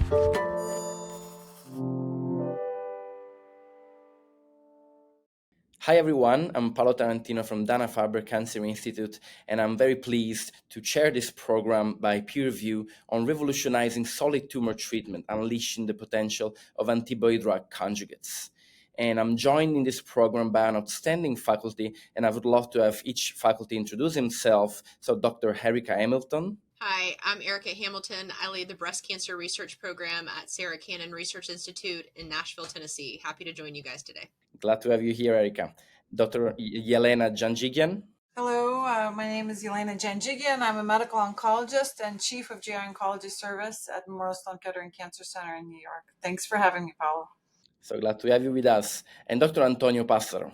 Hi everyone, I'm Paolo Tarantino from Dana-Farber Cancer Institute, and I'm very pleased to chair this program by PeerView on revolutionizing solid tumor treatment, unleashing the potential of antibody-drug conjugates. And I'm joined in this program by an outstanding faculty, and I would love to have each faculty introduce himself. So Dr. Erika Hamilton. Hi, I'm Erica Hamilton. I lead the breast cancer research program at Sarah Cannon Research Institute in Nashville, Tennessee. Happy to join you guys today. Glad to have you here, Erika. Dr. Yelena Janjigian. Hello, my name is Yelena Janjigian. I'm a medical oncologist and chief of GI oncology service at Memorial Sloan Kettering Cancer Center in New York. Thanks for having me, Paolo. So glad to have you with us. And Dr. Antonio Passaro.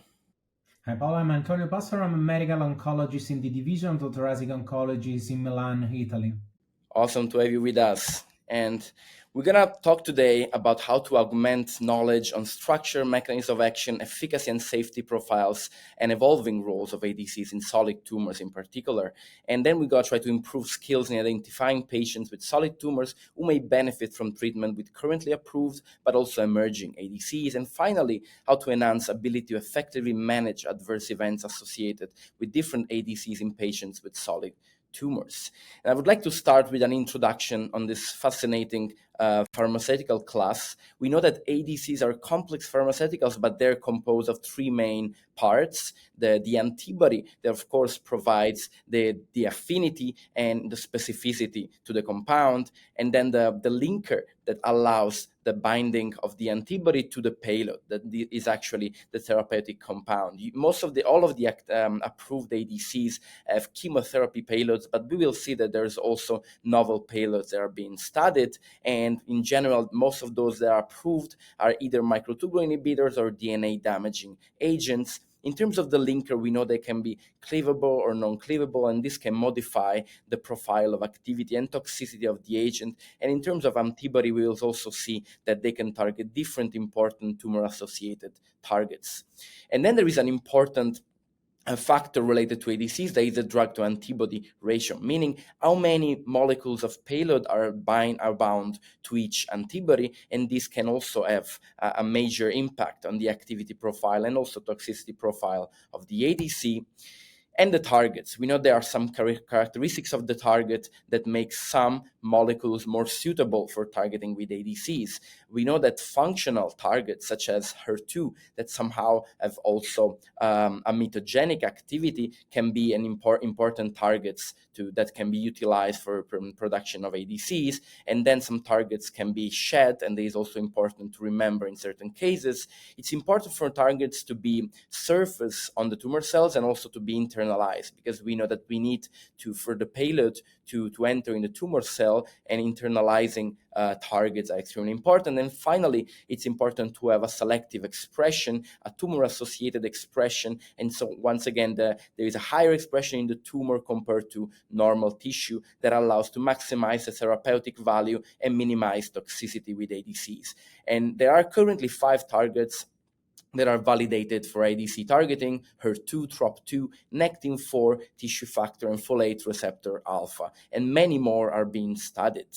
Hi Paolo, I'm Antonio Passaro. I'm a medical oncologist in the Division of Thoracic Oncology in Milan, Italy. Awesome to have you with us. And we're going to talk today about how to augment knowledge on structure, mechanism of action, efficacy and safety profiles, and evolving roles of ADCs in solid tumors in particular. And then we're going to try to improve skills in identifying patients with solid tumors who may benefit from treatment with currently approved but also emerging ADCs. And finally, how to enhance ability to effectively manage adverse events associated with different ADCs in patients with solid tumors. And I would like to start with an introduction on this fascinating pharmaceutical class. We know that ADCs are complex pharmaceuticals, but they're composed of three main parts. The antibody that, of course, provides the affinity and the specificity to the compound, and then the linker that allows the binding of the antibody to the payload that is actually the therapeutic compound. All of the approved ADCs have chemotherapy payloads, but we will see that there's also novel payloads that are being studied. And in general, most of those that are approved are either microtubule inhibitors or DNA damaging agents. In terms of the linker, we know they can be cleavable or non-cleavable, and this can modify the profile of activity and toxicity of the agent. And in terms of antibody, we will also see that they can target different important tumor-associated targets. And then there is an important factor related to ADCs, that is the drug-to-antibody ratio, meaning how many molecules of payload are bound to each antibody, and this can also have a major impact on the activity profile and also toxicity profile of the ADC. And the targets. We know there are some characteristics of the target that make some molecules more suitable for targeting with ADCs. We know that functional targets such as HER2 that somehow have also a mitogenic activity can be an important targets that can be utilized for production of ADCs. And then some targets can be shed, and it is also important to remember in certain cases. It's important for targets to be surface on the tumor cells and also to be internalized, because we know that we need for the payload to enter in the tumor cell, and internalizing targets are extremely important. And finally, it's important to have a selective expression, a tumor-associated expression. And so once again, there is a higher expression in the tumor compared to normal tissue that allows to maximize the therapeutic value and minimize toxicity with ADCs. And there are currently 5 targets that are validated for ADC targeting: HER2, TROP2, Nectin-4, tissue factor, and folate receptor alpha, and many more are being studied.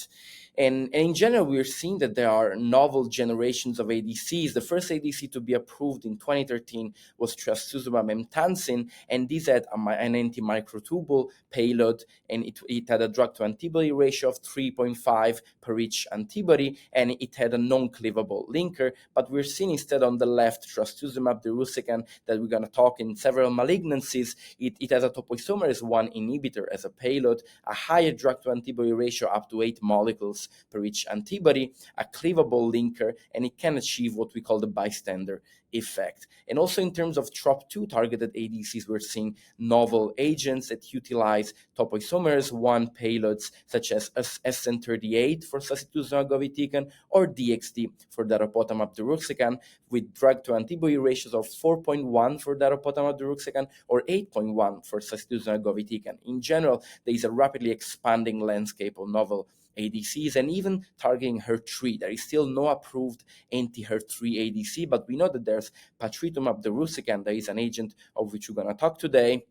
And in general, we're seeing that there are novel generations of ADCs. The first ADC to be approved in 2013 was trastuzumab emtansine, and this had an antimicrotubule payload, and it had a drug-to-antibody ratio of 3.5 per each antibody, and it had a non-cleavable linker. But we're seeing instead on the left trastuzumab deruxtecan that we're going to talk in several malignancies. It has a topoisomerase 1 inhibitor as a payload, a higher drug-to-antibody ratio up to 8 molecules per each antibody, a cleavable linker, and it can achieve what we call the bystander effect. And also in terms of TROP2 targeted ADCs, we're seeing novel agents that utilize topoisomerase 1 payloads such as SN38 for sacituzumab govitecan or DXd for datopotamab deruxtecan, with drug-to-antibody ratios of 4.1 for datopotamab deruxtecan or 8.1 for sacituzumab govitecan. In general, there is a rapidly expanding landscape of novel ADCs, and even targeting HER3. There is still no approved anti-HER3 ADC, but we know that there's patritumab deruxtecan. There is an agent of which we're going to talk today,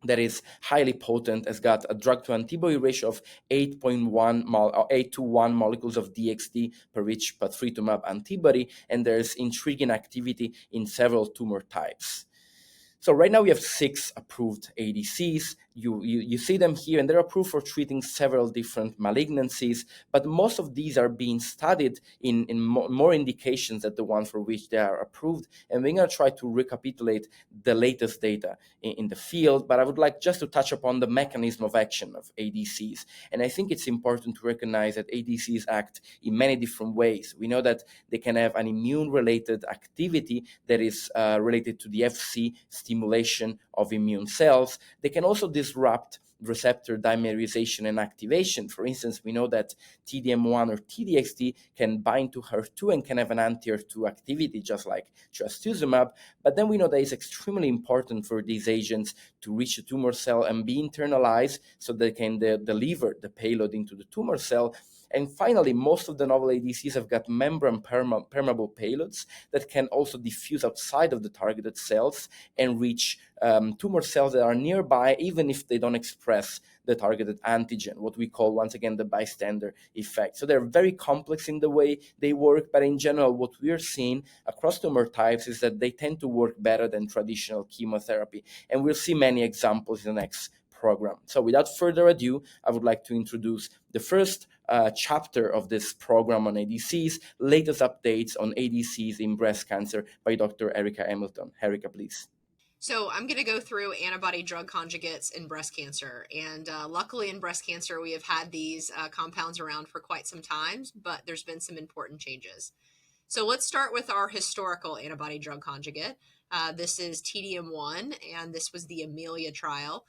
that is highly potent, has got a drug to antibody ratio of 8 to 1 molecules of DXd per each patritumab antibody, and there's intriguing activity in several tumor types. So right now we have 6 approved ADCs. You see them here, and they're approved for treating several different malignancies, but most of these are being studied in more indications than the ones for which they are approved. And we're going to try to recapitulate the latest data in the field, but I would like just to touch upon the mechanism of action of ADCs. And I think it's important to recognize that ADCs act in many different ways. We know that they can have an immune-related activity that is related to the Fc stimulation of immune cells. They can also disrupt receptor dimerization and activation. For instance, we know that TDM1 or TDXd can bind to HER2 and can have an anti-HER2 activity, just like trastuzumab. But then we know that it's extremely important for these agents to reach the tumor cell and be internalized so they can deliver the payload into the tumor cell. And finally, most of the novel ADCs have got membrane permeable payloads that can also diffuse outside of the targeted cells and reach tumor cells that are nearby, even if they don't express the targeted antigen, what we call, once again, the bystander effect. So they're very complex in the way they work, but in general, what we are seeing across tumor types is that they tend to work better than traditional chemotherapy. And we'll see many examples in the next program. So without further ado, I would like to introduce the first chapter of this program on ADCs, latest updates on ADCs in breast cancer by Dr. Erica Hamilton. Erica, please. So I'm going to go through antibody-drug conjugates in breast cancer. And luckily in breast cancer, we have had these compounds around for quite some time, but there's been some important changes. So let's start with our historical antibody-drug conjugate. This is TDM1, and this was the Amelia trial.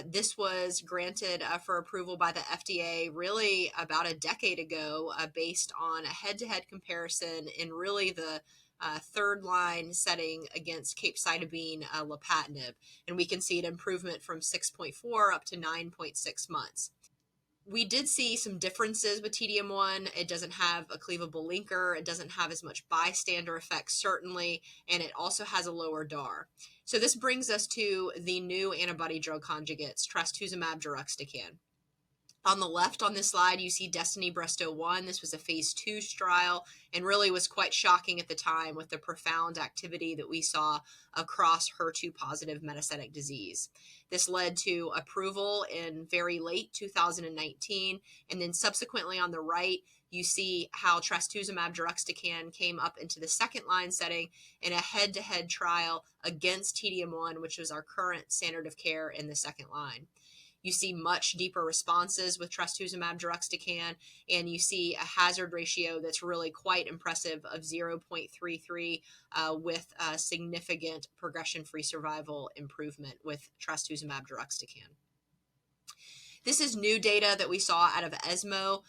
This was granted for approval by the FDA really about a decade ago based on a head-to-head comparison in really the third line setting against capecitabine lapatinib. And we can see an improvement from 6.4 up to 9.6 months. We did see some differences with TDM1. It doesn't have a cleavable linker. It doesn't have as much bystander effect, certainly, and it also has a lower DAR. So this brings us to the new antibody-drug conjugates, trastuzumab deruxtecan. On the left on this slide, you see DESTINY-Breast01. This was a phase 2 trial and really was quite shocking at the time with the profound activity that we saw across HER2-positive metastatic disease. This led to approval in very late 2019, and then subsequently on the right, you see how trastuzumab deruxtecan came up into the second-line setting in a head-to-head trial against TDM1, which was our current standard of care in the second line. You see much deeper responses with trastuzumab deruxtecan, and you see a hazard ratio that's really quite impressive of 0.33 with a significant progression-free survival improvement with trastuzumab deruxtecan. This is new data that we saw out of ESMO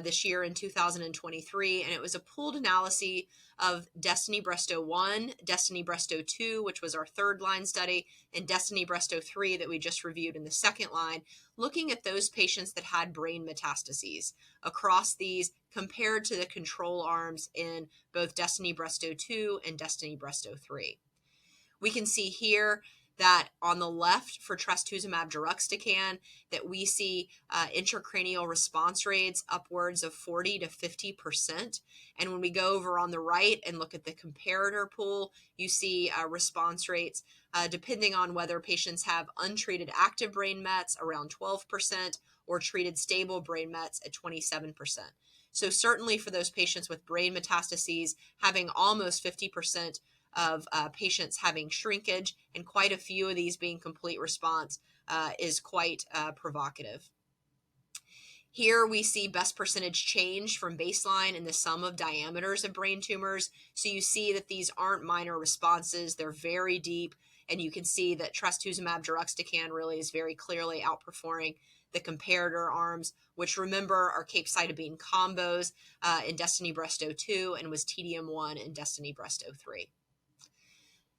this year in 2023, and it was a pooled analysis of DESTINY-Breast01, DESTINY-Breast02, which was our third line study, and DESTINY-Breast03 that we just reviewed in the second line, looking at those patients that had brain metastases across these compared to the control arms in both DESTINY-Breast02 and DESTINY-Breast03. We can see here that on the left for trastuzumab deruxtecan that we see intracranial response rates upwards of 40 to 50%. And when we go over on the right and look at the comparator pool, you see response rates depending on whether patients have untreated active brain mets around 12% or treated stable brain mets at 27%. So certainly for those patients with brain metastases, having almost 50% of patients having shrinkage and quite a few of these being complete response is quite provocative. Here we see best percentage change from baseline in the sum of diameters of brain tumors. So you see that these aren't minor responses, they're very deep, and you can see that trastuzumab deruxtecan really is very clearly outperforming the comparator arms, which remember are capecitabine combos in DESTINY-Breast02 and was TDM1 in DESTINY-Breast03.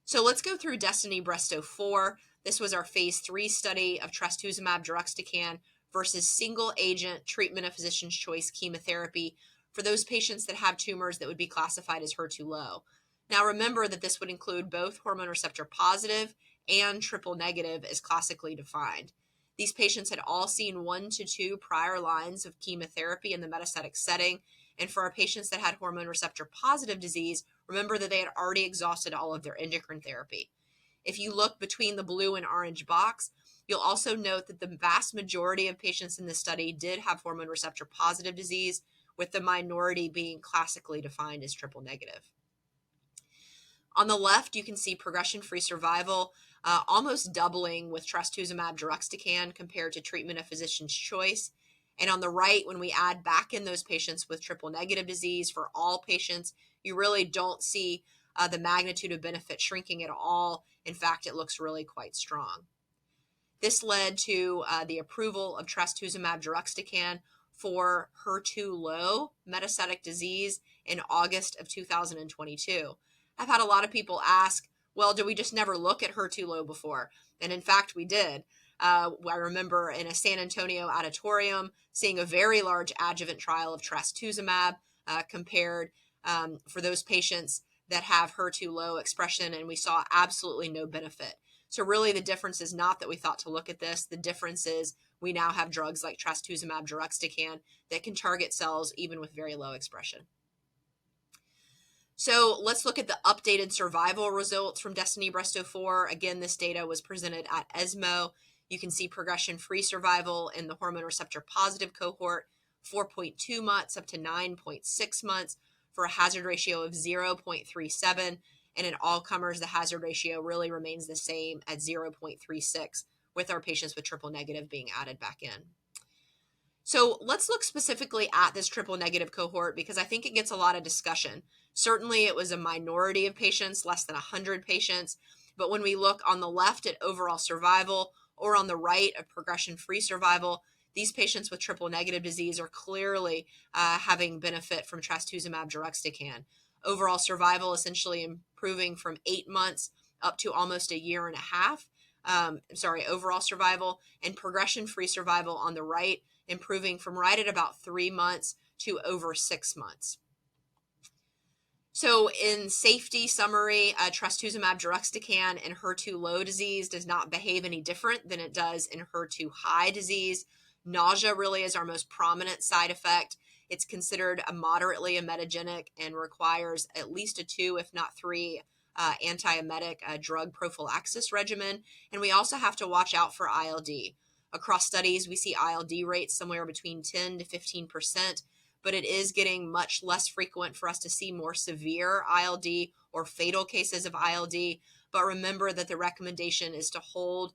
So let's go through DESTINY-Breast04. This was our phase 3 study of trastuzumab deruxtecan versus single agent treatment of physician's choice chemotherapy for those patients that have tumors that would be classified as HER2 low. Now remember that this would include both hormone receptor positive and triple negative as classically defined. These patients had all seen 1 to 2 prior lines of chemotherapy in the metastatic setting. And for our patients that had hormone receptor positive disease, remember that they had already exhausted all of their endocrine therapy. If you look between the blue and orange box, you'll also note that the vast majority of patients in this study did have hormone receptor positive disease, with the minority being classically defined as triple negative. On the left, you can see progression-free survival almost doubling with trastuzumab deruxtecan compared to treatment of physician's choice. And on the right, when we add back in those patients with triple negative disease for all patients, you really don't see the magnitude of benefit shrinking at all. In fact, it looks really quite strong. This led to the approval of trastuzumab deruxtecan for HER2-low metastatic disease in August of 2022. I've had a lot of people ask, well, did we just never look at HER2-low before? And in fact, we did. I remember in a San Antonio auditorium seeing a very large adjuvant trial of trastuzumab compared for those patients that have HER2-low expression, and we saw absolutely no benefit. So really the difference is not that we thought to look at this. The difference is we now have drugs like trastuzumab deruxtecan that can target cells even with very low expression. So let's look at the updated survival results from DESTINY-Breast04. Again, this data was presented at ESMO. You can see progression-free survival in the hormone receptor positive cohort, 4.2 months up to 9.6 months for a hazard ratio of 0.37. And in all comers, the hazard ratio really remains the same at 0.36, with our patients with triple negative being added back in. So let's look specifically at this triple negative cohort because I think it gets a lot of discussion. Certainly it was a minority of patients, less than 100 patients, but when we look on the left at overall survival or on the right at progression-free survival, these patients with triple negative disease are clearly having benefit from trastuzumab deruxtecan. Overall survival essentially improving from 8 months up to almost a year and a half. Overall survival, and progression-free survival on the right, improving from right at about 3 months to over 6 months. So in safety summary, trastuzumab deruxtecan in HER2-low disease does not behave any different than it does in HER2-high disease. Nausea really is our most prominent side effect. It's considered a moderately emetogenic and requires at least a 2, if not 3, antiemetic drug prophylaxis regimen. And we also have to watch out for ILD. Across studies, we see ILD rates somewhere between 10 to 15%, but it is getting much less frequent for us to see more severe ILD or fatal cases of ILD. But remember that the recommendation is to hold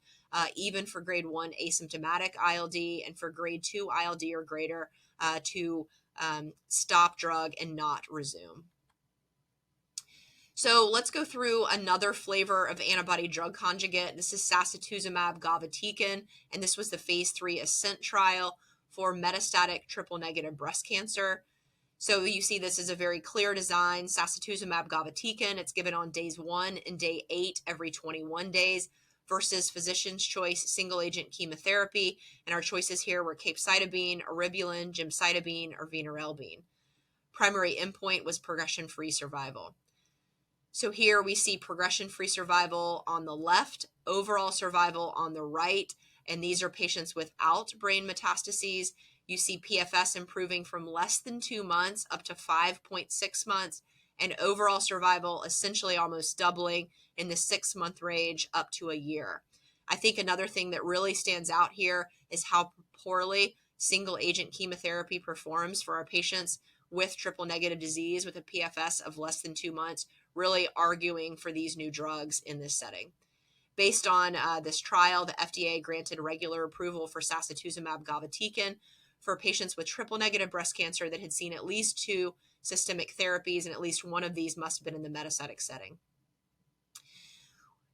even for grade 1 asymptomatic ILD, and for grade 2 ILD or greater to stop drug and not resume. So let's go through another flavor of antibody-drug conjugate. This is sacituzumab govitecan, and this was the phase 3 ASCENT trial for metastatic triple-negative breast cancer. So you see this is a very clear design, sacituzumab govitecan. It's given on days 1 and day 8 every 21 days versus physician's choice single-agent chemotherapy. And our choices here were capecitabine, eribulin, gemcitabine, or vinorelbine. Primary endpoint was progression-free survival. So here we see progression-free survival on the left, overall survival on the right, and these are patients without brain metastases. You see PFS improving from less than 2 months up to 5.6 months, and overall survival essentially almost doubling in the 6-month range up to a year. I think another thing that really stands out here is how poorly single-agent chemotherapy performs for our patients with triple-negative disease with a PFS of less than 2 months, really arguing for these new drugs in this setting. Based on this trial, the FDA granted regular approval for sacituzumab govitecan for patients with triple-negative breast cancer that had seen at least 2 systemic therapies, and at least one of these must have been in the metastatic setting.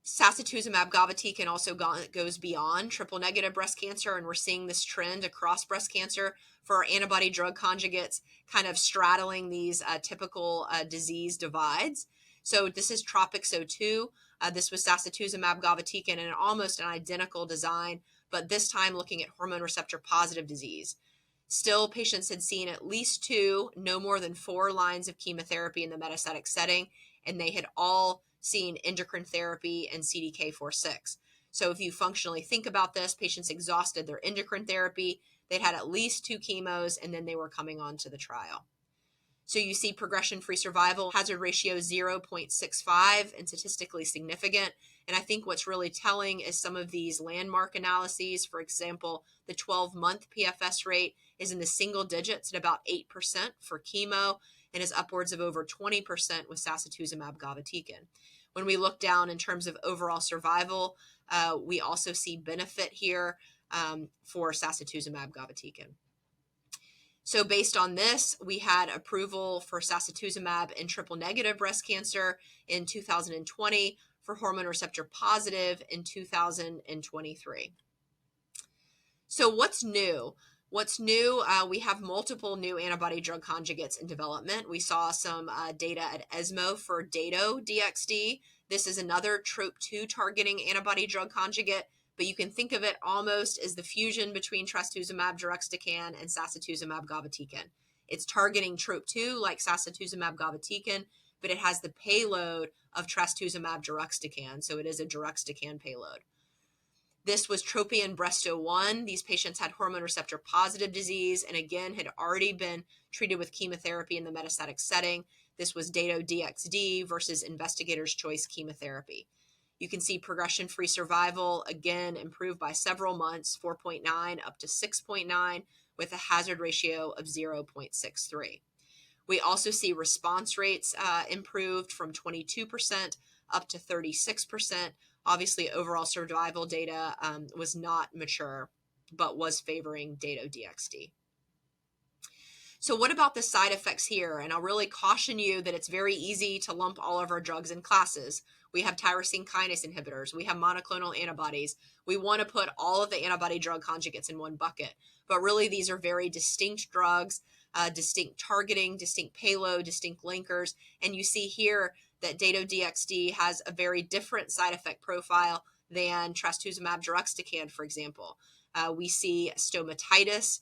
Sacituzumab govitecan also goes beyond triple-negative breast cancer, and we're seeing this trend across breast cancer for our antibody-drug conjugates, kind of straddling these typical disease divides. So this is TROPiCS-02. This was sacituzumab govitecan in almost an identical design, but this time looking at hormone receptor positive disease. Still, patients had seen at least 2, no more than 4 lines of chemotherapy in the metastatic setting, and they had all seeing endocrine therapy and CDK4/6. So if you functionally think about this, patients exhausted their endocrine therapy, they'd had at least 2 chemos, and then they were coming on to the trial. So you see progression-free survival, hazard ratio 0.65 and statistically significant. And I think what's really telling is some of these landmark analyses. For example, the 12-month PFS rate is in the single digits at about 8% for chemo and is upwards of over 20% with sacituzumab govitecan. When we look down in terms of overall survival, we also see benefit here for sacituzumab govitecan. So based on this, we had approval for sacituzumab in triple-negative breast cancer in 2020, for hormone receptor positive in 2023. So what's new? What's new? We have multiple new antibody-drug conjugates in development. We saw some data at ESMO for Dato-DXd. This is another TROP2 targeting antibody-drug conjugate, but you can think of it almost as the fusion between trastuzumab deruxtecan and sacituzumab govitecan. It's targeting TROP2 like sacituzumab govitecan, but it has the payload of trastuzumab deruxtecan, so it is a deruxtecan payload. This was TROPION-Breast-01. These patients had hormone receptor positive disease and again had already been treated with chemotherapy in the metastatic setting. This was Dato-DXd versus investigator's choice chemotherapy. You can see progression-free survival, again, improved by several months, 4.9 up to 6.9, with a hazard ratio of 0.63. We also see response rates improved from 22% up to 36%. Obviously, overall survival data was not mature, but was favoring Dato-DXd. So what about the side effects here? And I'll really caution you that it's very easy to lump all of our drugs in classes. We have tyrosine kinase inhibitors. We have monoclonal antibodies. We want to put all of the antibody-drug conjugates in one bucket. But really, these are very distinct drugs, distinct targeting, distinct payload, distinct linkers. And you see here that Dato-DXd has a very different side effect profile than trastuzumab deruxtecan, for example. We see stomatitis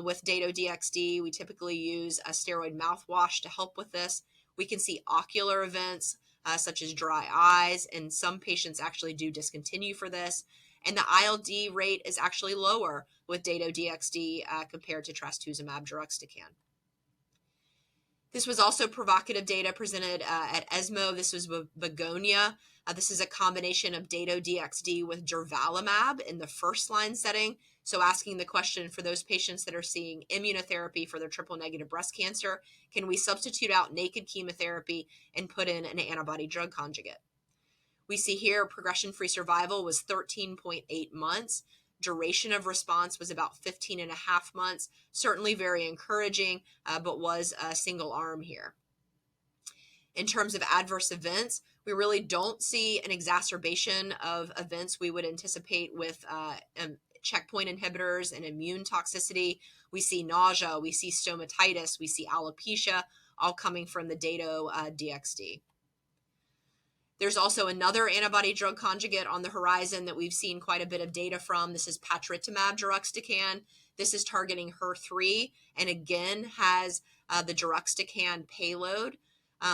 with Dato-DXd. We typically use a steroid mouthwash to help with this. We can see ocular events such as dry eyes, and some patients actually do discontinue for this. And the ILD rate is actually lower with Dato-DXd compared to trastuzumab deruxtecan. This was also provocative data presented at ESMO. This was Begonia. This is a combination of Dato-DXd with durvalumab in the first-line setting. So asking the question for those patients that are seeing immunotherapy for their triple-negative breast cancer, can we substitute out naked chemotherapy and put in an antibody-drug conjugate? We see here progression-free survival was 13.8 months. Duration of response was about 15 and a half months. Certainly very encouraging, but was a single arm here. In terms of adverse events, we really don't see an exacerbation of events we would anticipate with checkpoint inhibitors and immune toxicity. We see nausea, we see stomatitis, we see alopecia, all coming from the Dato-DXd. There's also another antibody-drug conjugate on the horizon that we've seen quite a bit of data from. This is patritumab deruxtecan. This is targeting HER3 and again has the deruxtecan payload.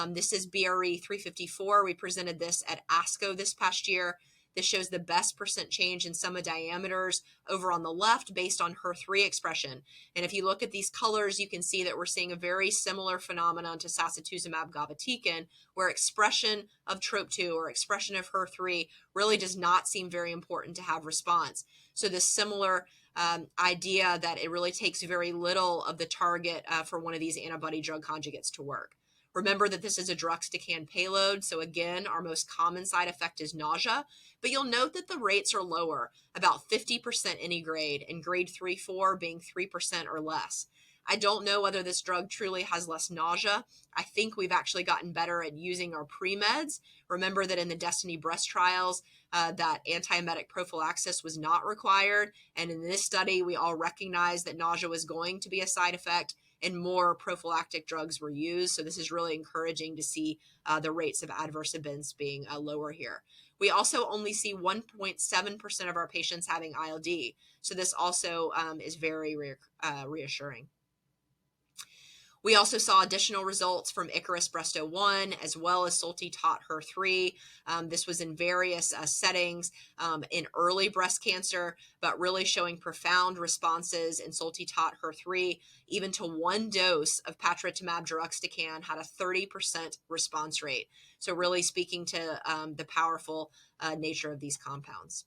This is BRE 354. We presented this at ASCO this past year. This shows the best percent change in sum of diameters over on the left based on HER3 expression. And if you look at these colors, you can see that we're seeing a very similar phenomenon to sacituzumab govitecan, where expression of TROP2 or expression of HER3 really does not seem very important to have response. So this similar idea that it really takes very little of the target for one of these antibody-drug conjugates to work. Remember that this is a deruxtecan payload, so again, our most common side effect is nausea, but you'll note that the rates are lower, about 50% any grade, and grade 3-4 being 3% or less. I don't know whether this drug truly has less nausea. I think we've actually gotten better at using our pre-meds. Remember that in the DESTINY-Breast trials, that antiemetic prophylaxis was not required, and in this study, we all recognized that nausea was going to be a side effect, and more prophylactic drugs were used. So this is really encouraging to see the rates of adverse events being lower here. We also only see 1.7% of our patients having ILD. So this also is very reassuring. We also saw additional results from Icarus Breast 01 as well as Solti-Tot HER3. This was in various settings in early breast cancer, but really showing profound responses in Solti-Tot HER3. Even to one dose of patritumab deruxtecan had a 30% response rate. So really speaking to the powerful nature of these compounds.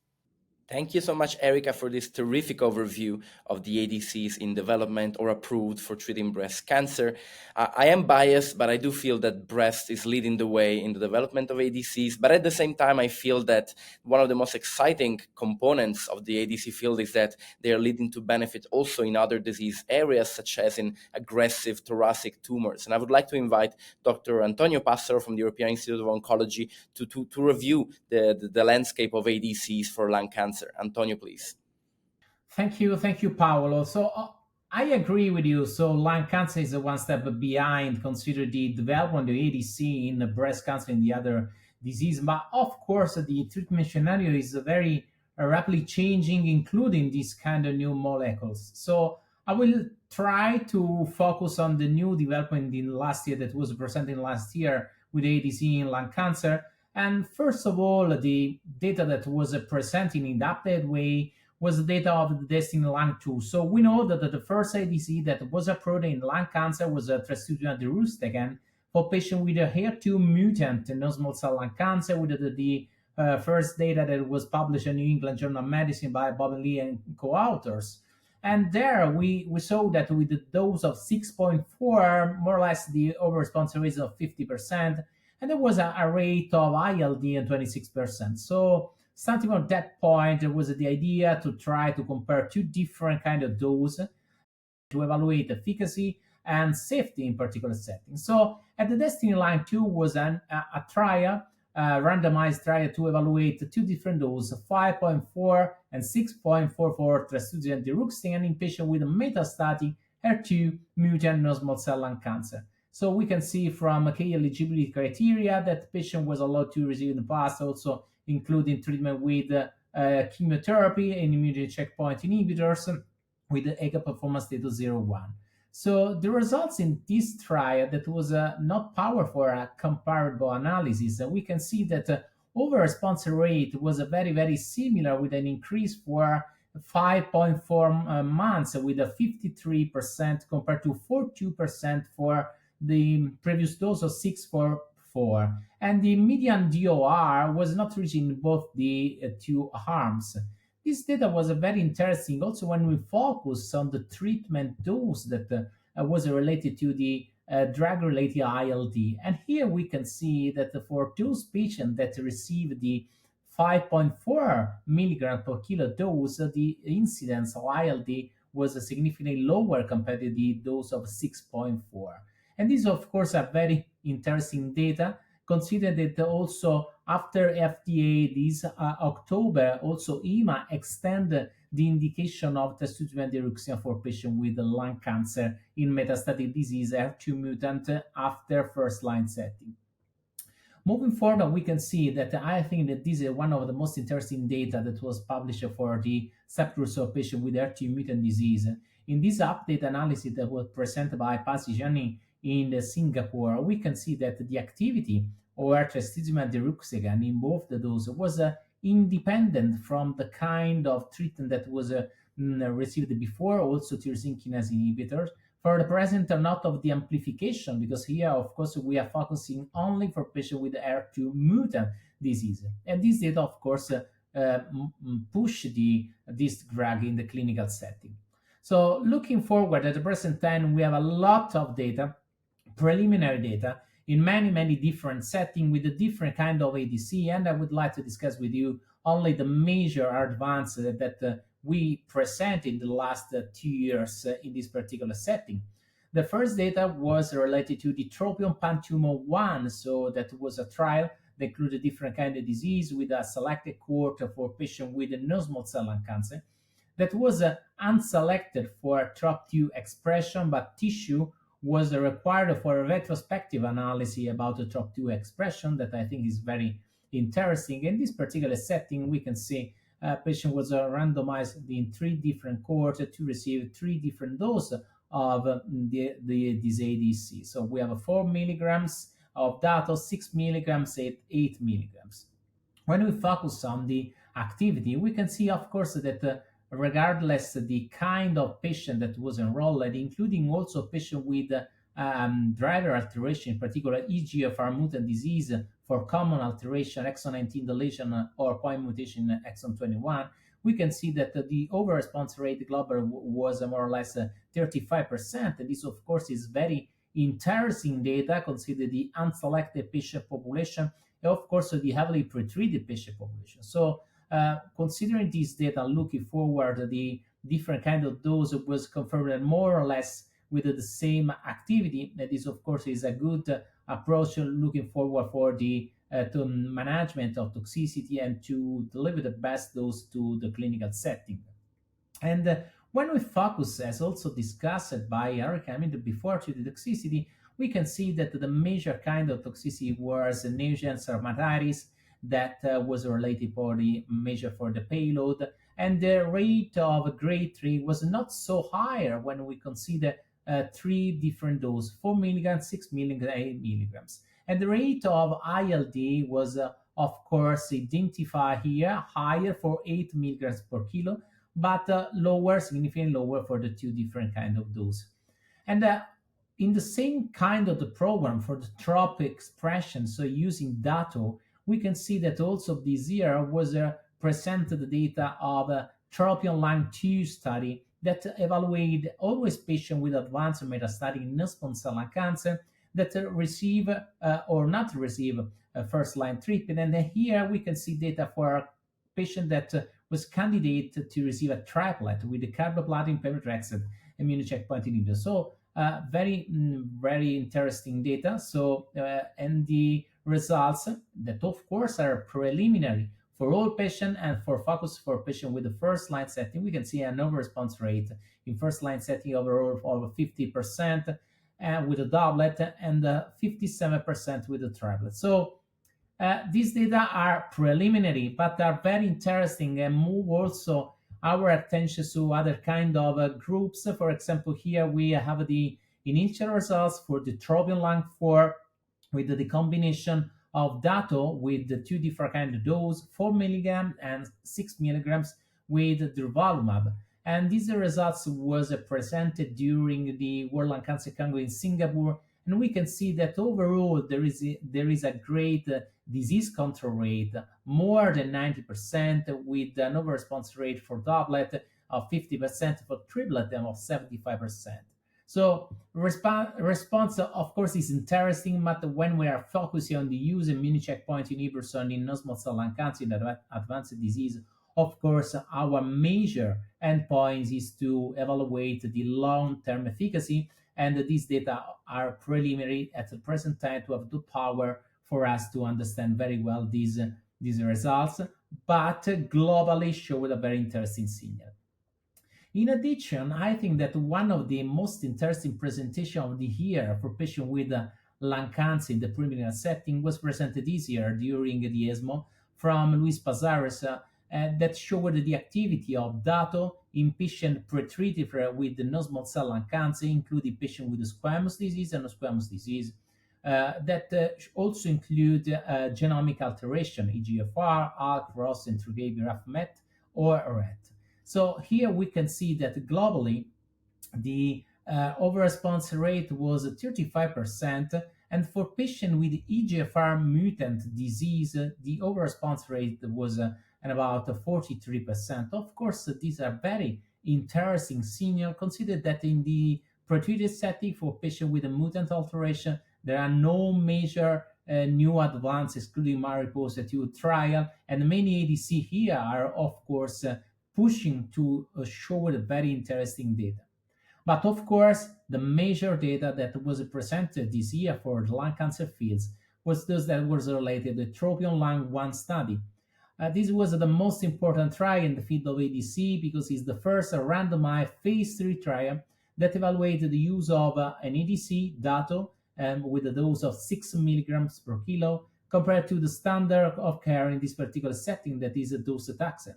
Thank you so much, Erica, for this terrific overview of the ADCs in development or approved for treating breast cancer. I am biased, but I do feel that breast is leading the way in the development of ADCs. But at the same time, I feel that one of the most exciting components of the ADC field is that they are leading to benefit also in other disease areas, such as in aggressive thoracic tumors. And I would like to invite Dr. Antonio Passaro from the European Institute of Oncology to review the landscape of ADCs for lung cancer. Antonio, please. Thank you, Paolo. So I agree with you. So lung cancer is one step behind, consider the development of ADC in breast cancer and the other disease. But of course, the treatment scenario is very rapidly changing, including these kind of new molecules. So I will try to focus on the new development in last year that was presented last year with ADC in lung cancer. And first of all, the data that was presented in the updated way was the data of the DESTINY-Lung 2. So we know that the first ADC that was approved in lung cancer was trastuzumab deruxtecan for patients with a HER2 mutant non-small cell lung cancer, with the first data that was published in New England Journal of Medicine by Bob and Lee and co-authors. And there we saw that with the dose of 6.4, more or less the overall response rate of 50%, and there was a rate of ILD of 26%. So starting from that point, there was the idea to try to compare two different kind of doses to evaluate efficacy and safety in particular settings. So at the DESTINY-Lung 2 was a trial, randomized trial to evaluate two different doses, 5.4 and 6.44 trastuzumab deruxtecan in patients with metastatic HER2 mutant non-small cell lung cancer. So we can see from key eligibility criteria that the patient was allowed to receive in the past, also including treatment with chemotherapy and immune checkpoint inhibitors with the EGA performance status 0-1. So the results in this trial that was not powered for a comparable analysis, we can see that overall response rate was very, very similar, with an increase for 5.4 months with a 53% compared to 42% for the previous dose of 644, and the median DOR was not reached in both the two arms. This data was very interesting also when we focus on the treatment dose that was related to the drug-related ILD. And here we can see that for those patients that received the 5.4 milligram per kilo dose, the incidence of ILD was significantly lower compared to the dose of 6.4. And this, of course, are very interesting data. Consider that also after FDA this October, also EMA extended the indication of trastuzumab deruxtecan for patients with lung cancer in metastatic disease HER2 mutant after first-line setting. Moving forward, we can see that I think that this is one of the most interesting data that was published for the subgroups of patients with HER2 mutant disease. In this update analysis that was presented by Pasijani in Singapore, we can see that the activity or trastuzumab deruxtecan in both the doses was independent from the kind of treatment that was received before, also tyrosine kinase inhibitors, for the present or not of the amplification, because here, of course, we are focusing only for patients with HER2 mutant disease. And this data, of course, push this drug in the clinical setting. So looking forward, at the present time, we have a lot of data, preliminary data, in many different settings with a different kind of ADC, and I would like to discuss with you only the major advances that we present in the last 2 years in this particular setting. The first data was related to the TROPION-PanTumor 1, so that was a trial that included different kind of disease with a selected cohort for patients with non-small cell lung cancer that was unselected for TROP2 expression, but tissue was required for a retrospective analysis about the TROP2 expression that I think is very interesting. In this particular setting, we can see a patient was randomized in 3 different cohorts to receive 3 different doses of this ADC. So we have 4 milligrams of Dato, 6 milligrams, 8 milligrams. When we focus on the activity, we can see, of course, that regardless the kind of patient that was enrolled, including also patient with driver alteration, in particular EGFR mutant disease for common alteration, exon 19 deletion or point mutation exon 21, we can see that the over response rate global was more or less 35%. And this, of course, is very interesting data, consider the unselected patient population, and of course the heavily pretreated patient population. So considering this data, looking forward, the different kind of dose was confirmed more or less with the same activity. That is, of course, is a good approach looking forward for the to management of toxicity and to deliver the best dose to the clinical setting. And when we focus, as also discussed by Erica, before to the toxicity, we can see that the major kind of toxicity was nausea and stomatitis that was related for the measure for the payload, and the rate of grade 3 was not so higher when we consider 3 different doses, 4 milligrams, 6 milligrams, 8 milligrams. And the rate of ILD was, of course, identified here, higher for 8 milligrams per kilo, but lower, significantly lower for the 2 different kind of doses. And in the same kind of the program for the TROP expression, so using Dato, we can see that also this year was presented the data of a TROPION-Lung 2 study that evaluated always patients with advanced metastatic non-small cell lung cancer that receive or not receive first-line treatment. And here we can see data for a patient that was candidate to receive a triplet with the carboplatin, pemetrexed, immune checkpoint inhibitor. So very interesting data. So and the results that of course are preliminary for all patients and for focus for patients with the first line setting, we can see an over response rate in first line setting overall of 50% with a doublet and 57% with a triplet. So these data are preliminary, but are very interesting and move also our attention to other kind of groups. For example, here we have the initial results for the TROPION-Lung 4 with the combination of Dato with the 2 different kind of dose, 4 milligrams and 6 milligrams with durvalumab. And these results was presented during the World Lung Cancer Congress in Singapore. And we can see that overall there is a great disease control rate, more than 90%, with an over response rate for doublet of 50%, for triplet of 75%. So response, of course, is interesting, but when we are focusing on the use of immune checkpoint inhibitors in non-small cell lung cancer in advanced disease, of course, our major endpoint is to evaluate the long-term efficacy, and these data are preliminary at the present time to have the power for us to understand very well these results, but globally showed a very interesting signal. In addition, I think that one of the most interesting presentations of the year for patients with lung cancer in the preliminary setting was presented this year during the ESMO from Luis Pazares that showed the activity of Dato in patients pretreated with non-small cell lung cancer, including patients with squamous disease and non-squamous disease, that also include genomic alteration, EGFR, ALK, ROS, and RAF MET, or RET. So here we can see that globally, the over response rate was 35%, and for patients with EGFR mutant disease, the over response rate was about 43%. Of course, these are very interesting signals. Consider that in the pretreated setting for patients with a mutant alteration, there are no major new advances, including Mariposa 2 trial, and many ADC here are, of course, pushing to show the very interesting data. But of course, the major data that was presented this year for the lung cancer fields was those that was related to the TROPION-Lung 1 study. This was the most important trial in the field of ADC because it's the first randomized phase 3 trial that evaluated the use of an ADC, Dato, with a dose of 6 milligrams per kilo compared to the standard of care in this particular setting, that is docetaxel.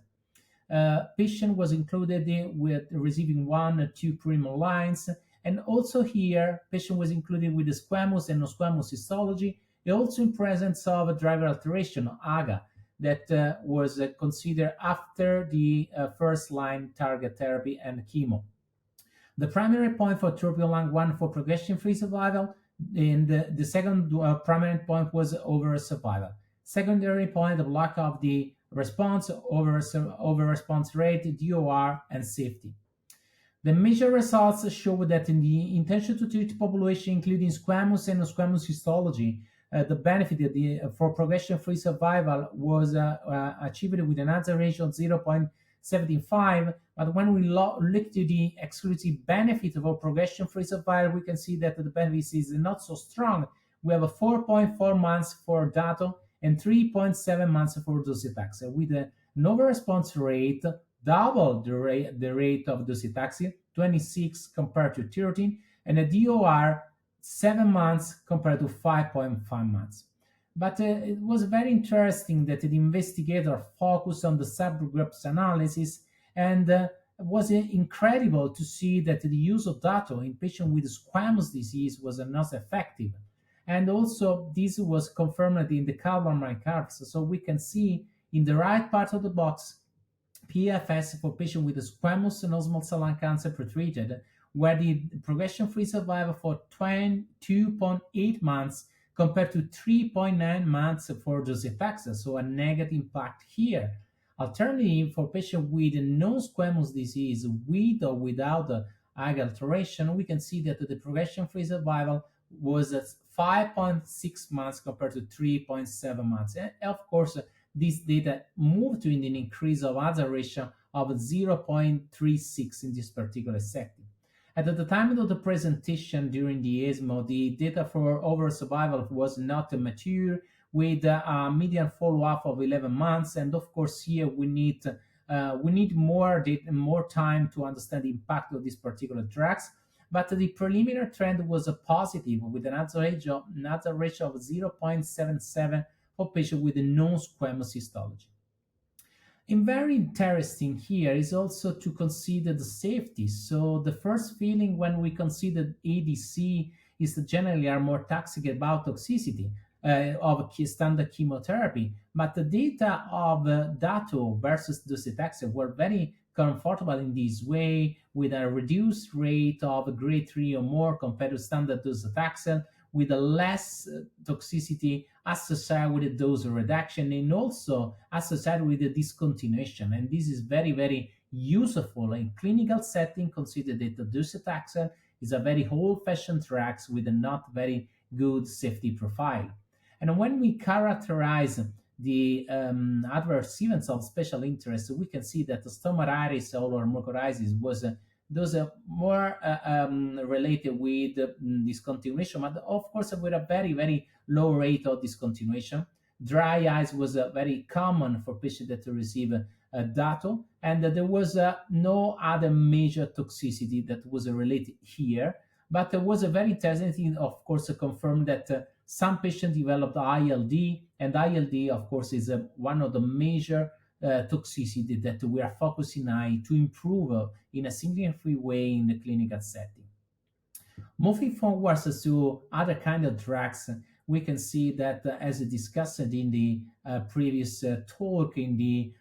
Patient was included with receiving 1 or 2 primal lines, And also here, patient was included with the squamous and non-squamous histology, and also in presence of a driver alteration, AGA, that was considered after the first-line target therapy and chemo. The primary point for TROPION-Lung 1 for progression-free survival, and the second primary point was overall survival. Secondary point, the block of the response, over response rate, DOR, and safety. The major results show that in the intention to treat population, including squamous and non-squamous histology, the benefit for progression-free survival was achieved with an hazard ratio of 0.75. But when we look to the exclusive benefit of progression-free survival, we can see that the benefit is not so strong. We have a 4.4 months for Dato and 3.7 months for docetaxel, with an overall response rate double the rate of docetaxel, 26 compared to 13, and a DOR 7 months compared to 5.5 months. But it was very interesting that the investigator focused on the subgroups analysis, and it was incredible to see that the use of Dato in patients with squamous disease was not effective. And also this was confirmed in the Kaplan-Meier curves. So we can see in the right part of the box PFS for patients with squamous non-small cell lung cancer pretreated, where the progression-free survival for 2.8 months compared to 3.9 months for docetaxel, so a negative impact here. Alternatively, for patients with non-squamous disease, with or without the AGA alteration, we can see that the progression-free survival was at 5.6 months compared to 3.7 months. And of course, this data moved to an increase of hazard ratio of 0.36 in this particular setting. At the time of the presentation during the ESMO, the data for overall survival was not mature, with a median follow-up of 11 months. And of course, here we need more data, more time to understand the impact of these particular drugs. But the preliminary trend was a positive, with an hazard ratio of 0.77 for patients with a non-squamous histology. And very interesting here is also to consider the safety. So the first feeling when we consider ADC is that generally are more toxic about toxicity of standard chemotherapy. But the data of Dato versus docetaxel were very comfortable in this way, with a reduced rate of grade 3 or more compared to standard docetaxel, with a less toxicity associated with the dose reduction, and also associated with the discontinuation. And this is very, very useful in clinical setting, consider that the docetaxel is a very old-fashioned drug with a not very good safety profile. And when we characterize the adverse events of special interest, we can see that the stomatitis or mucormycosis was those are more related with discontinuation, but of course with a very, very low rate of discontinuation. Dry eyes was very common for patients that receive Dato, and there was no other major toxicity that was related here. But there was a very interesting thing, of course, confirmed that some patients developed ILD, and ILD, of course, is one of the major toxicity that we are focusing on to improve in a significant way in the clinical setting. Moving forward to other kind of drugs, we can see that as discussed in the previous talk in the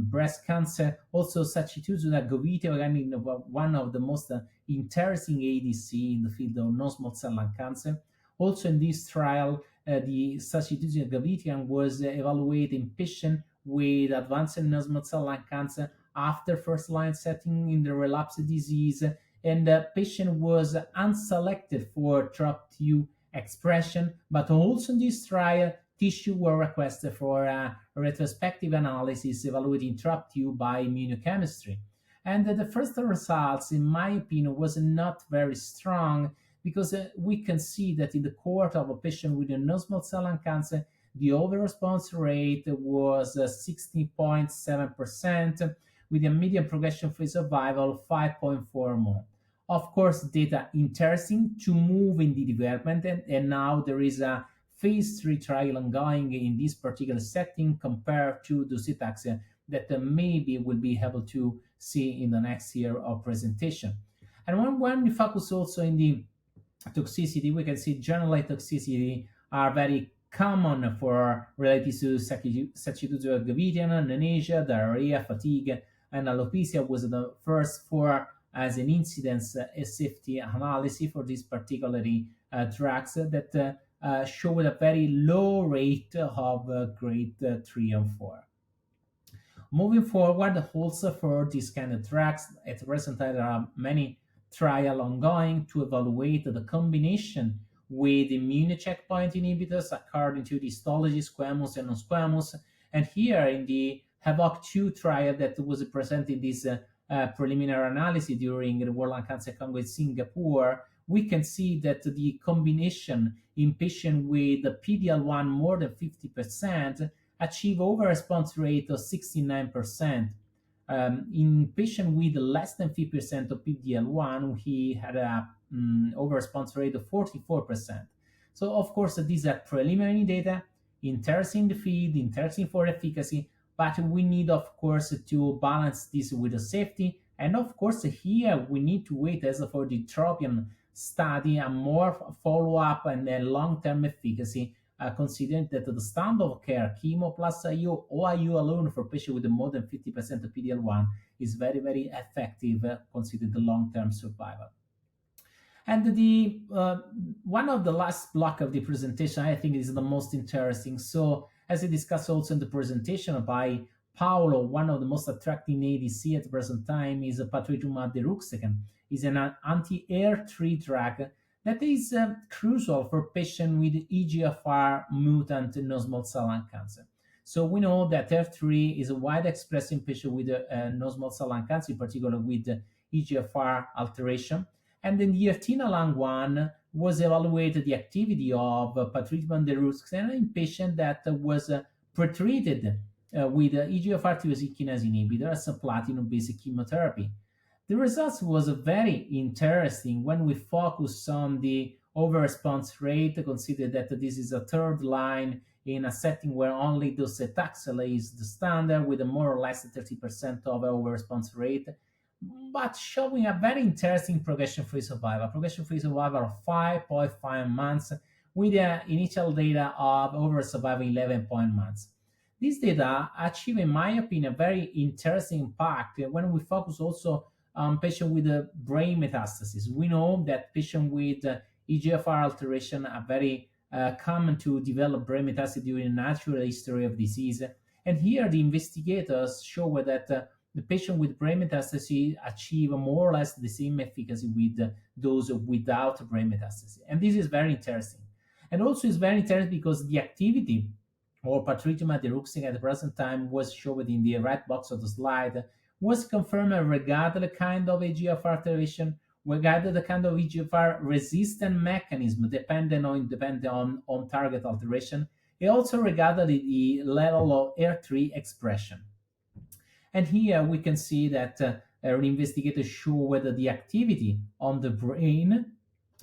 breast cancer, also sacituzumab govitecan, one of the most interesting ADC in the field of non-small cell lung cancer. Also in this trial, the sacituzumab govitecan was evaluated in patients with advanced non-small cell lung cancer after first-line setting in the relapsed disease, and the patient was unselected for TROP2 expression, but also in this trial, tissue were requested for a retrospective analysis evaluating TROP2 by immunochemistry. And the first results, in my opinion, was not very strong, because we can see that in the cohort of a patient with a non-small cell lung cancer, the overall response rate was 60.7%, with a median progression-free survival of 5.4 months. Of course, data interesting to move in the development, and now there is a phase 3 trial ongoing in this particular setting compared to docetaxel that maybe will be able to see in the next year of presentation. And when we focus also in the toxicity, we can see generalized toxicity are very common for related to sacidusio gravidian, nausea, diarrhea, fatigue, and alopecia was the first four as an incidence safety analysis for these particularly drugs that showed a very low rate of grade 3 and 4. Moving forward, also for these kind of drugs, at present time there are many trials ongoing to evaluate the combination with immune checkpoint inhibitors according to the histology, squamous and non-squamous. And here in the HAVOC2 trial that was presented this preliminary analysis during the World Lung Cancer Congress in Singapore, we can see that the combination in patients with PD-L1 more than 50% achieve over response rate of 69%. In patient with less than 50% of PD-L1, he had a over response rate of 44%. So of course, these are preliminary data, interesting the field, interesting for efficacy, but we need, of course, to balance this with the safety. And of course, here we need to wait as for the TROPION study and more follow-up and long-term efficacy, considering that the standard of care, chemo plus IO or IO alone for patients with more than 50% of PD-L1 is very, very effective, considering the long-term survival. And the one of the last block of the presentation, I think, is the most interesting. So, as I discussed also in the presentation by Paolo, one of the most attractive ADC at the present time is patritumab deruxtecan. Is an anti-HER3 drug that is crucial for patients with EGFR mutant non-small cell lung cancer. So we know that HER3 is a wide expressed in patients with non-small cell lung cancer, in particular with EGFR alteration. And then the DESTINY-Lung 1 was evaluated the activity of patritumab deruxtecan in patient that was pretreated with EGFR tyrosine kinase inhibitor as a platinum-based chemotherapy. The results was very interesting when we focus on the over response rate, consider that this is a third line in a setting where only docetaxel is the standard with a more or less 30% of over response rate, but showing a very interesting progression-free survival of 5.5 months with the initial data of over survival 11 months. These data achieve, in my opinion, a very interesting impact when we focus also patients with brain metastasis. We know that patients with EGFR alteration are very common to develop brain metastasis during the natural history of disease. And here the investigators show that the patient with brain metastasis achieve more or less the same efficacy with those without brain metastasis. And this is very interesting. And also it's very interesting because the activity or patritumab deruxtecan at the present time was shown in the right box of the slide, was confirmed regardless the kind of EGFR alteration, regardless the kind of EGFR resistant mechanism dependent on target alteration, and also regardless the level of HER3 expression. And here we can see that an investigator show whether the activity on the brain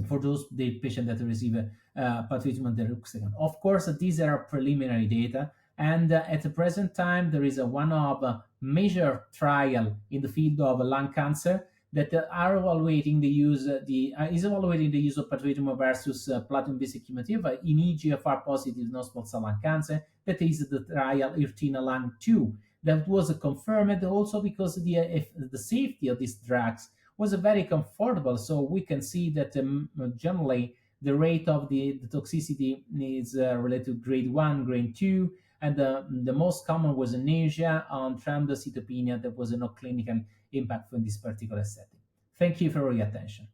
for those the patient that receive patritumab deruxtecan. Of course, these are preliminary data, and at the present time there is one of major trial in the field of lung cancer that are evaluating the use of patritumab versus platinum-based chemotherapy in EGFR positive non-small cell lung cancer. That is the trial DESTINY-Lung 2 that was confirmed also because the safety of these drugs was very comfortable. So we can see that generally the rate of the toxicity is related to grade 1, grade 2, and the most common was nausea and thrombocytopenia. That was no clinical impact for this particular setting. Thank you for your attention.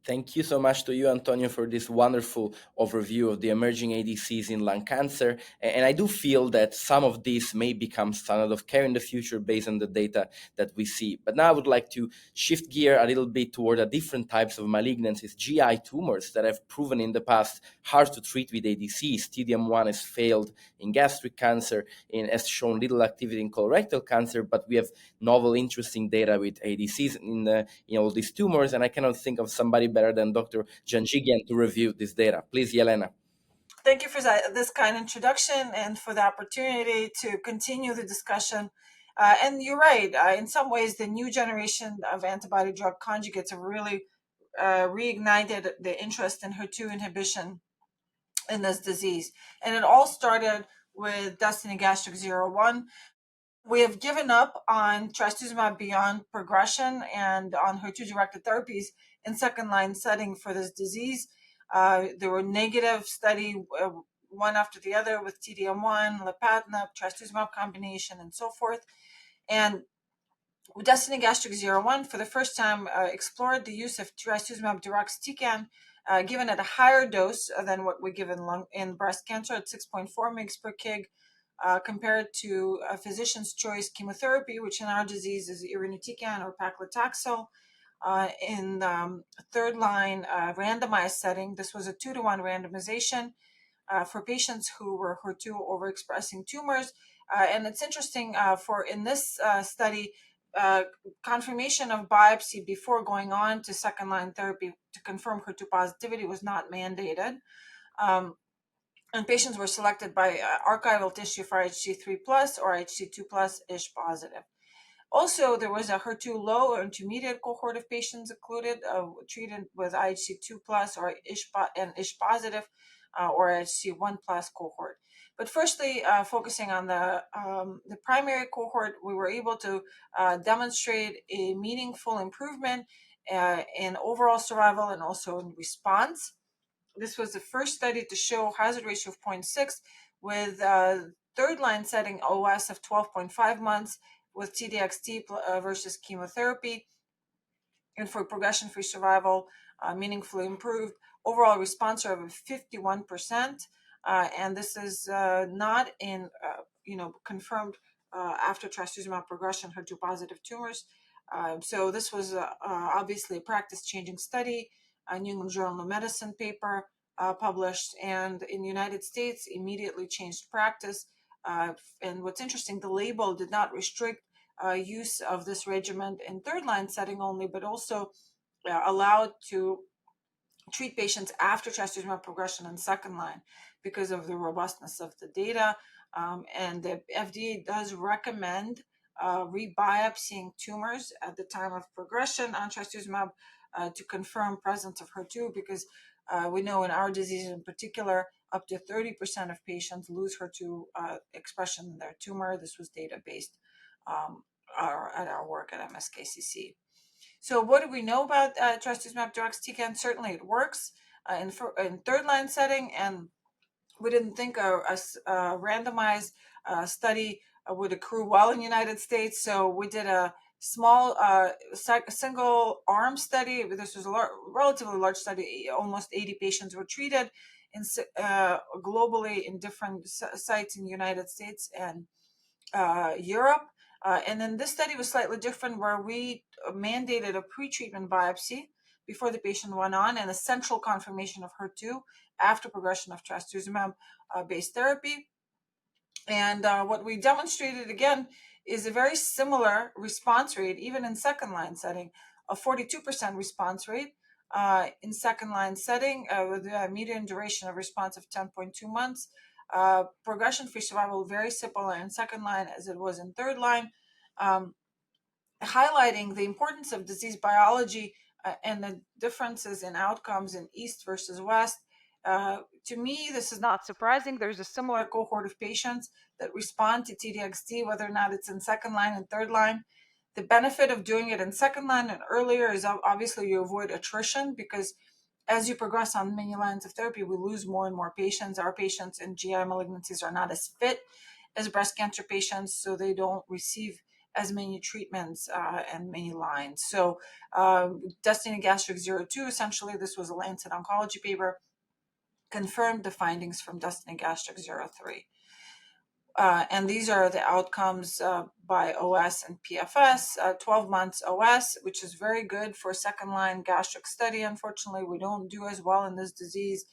Thank you so much to you, Antonio, for this wonderful overview of the emerging ADCs in lung cancer. And I do feel that some of these may become standard of care in the future based on the data that we see. But now I would like to shift gear a little bit toward a different types of malignancies, GI tumors that have proven in the past hard to treat with ADCs. TDM1 has failed in gastric cancer and has shown little activity in colorectal cancer, but we have novel, interesting data with ADCs in all these tumors, and I cannot think of somebody better than Dr. Janjigian to review this data. Please, Yelena. Thank you for this kind introduction and for the opportunity to continue the discussion And you're right. In some ways, the new generation of antibody-drug conjugates have really reignited the interest in HER2 inhibition in this disease. And it all started with DESTINY-Gastric 01. We have given up on trastuzumab beyond progression and on HER2-directed therapies in second-line setting for this disease. There were negative study one after the other with TDM1, lapatinib, trastuzumab combination, and so forth. And DESTINY-Gastric 01 for the first time explored the use of trastuzumab deruxtecan given at a higher dose than what we give in breast cancer at 6.4 mg per kg, compared to a physician's choice chemotherapy, which in our disease is irinotecan or paclitaxel. In third line randomized setting, this was a 2-to-1 randomization for patients who were HER2 overexpressing tumors. And it's interesting for in this study, confirmation of biopsy before going on to second line therapy to confirm HER2 positivity was not mandated. And patients were selected by archival tissue for IHC3 plus or IHC2 plus ISH positive. Also, there was a HER2 low or intermediate cohort of patients included, treated with IHC2 plus or ISH positive or IHC1 plus cohort. But firstly, focusing on the primary cohort, we were able to demonstrate a meaningful improvement in overall survival and also in response. This was the first study to show hazard ratio of 0.6 with third line setting OS of 12.5 months with TDXd versus chemotherapy, and for progression-free survival, meaningfully improved. Overall response rate of 51%, and this is not in, confirmed after trastuzumab progression HER2 positive tumors. So this was obviously a practice-changing study, a New England Journal of Medicine paper published, and in the United States immediately changed practice. And what's interesting, the label did not restrict use of this regimen in third line setting only, but also allowed to treat patients after trastuzumab progression in second line because of the robustness of the data. And the FDA does recommend rebiopsying tumors at the time of progression on trastuzumab to confirm presence of HER2, because we know in our disease in particular, up to 30% of patients lose HER2 expression in their tumor. This was data-based at our work at MSKCC. So what do we know about trastuzumab deruxtecan? Certainly it works in third line setting, and we didn't think a randomized study would accrue well in the United States, so we did a small single arm study. This was a relatively large study. Almost 80 patients were treated globally in different sites in the United States and Europe. And then this study was slightly different, where we mandated a pre-treatment biopsy before the patient went on and a central confirmation of HER2 after progression of trastuzumab-based therapy. And what we demonstrated, again, is a very similar response rate, even in second-line setting, a 42% response rate in second-line setting with a median duration of response of 10.2 months. Progression-free survival very similar in second line as it was in third line, highlighting the importance of disease biology and the differences in outcomes in East versus West. To me, this is not surprising. There's a similar cohort of patients that respond to TDXd, whether or not it's in second line and third line. The benefit of doing it in second line and earlier is obviously you avoid attrition, because as you progress on many lines of therapy, we lose more and more patients. Our patients in GI malignancies are not as fit as breast cancer patients, so they don't receive as many treatments and many lines. So DESTINY-Gastric 02, essentially, this was a Lancet Oncology paper, confirmed the findings from DESTINY-Gastric 03. And these are the outcomes by OS and PFS, 12 months OS, which is very good for second-line gastric study. Unfortunately, we don't do as well in this disease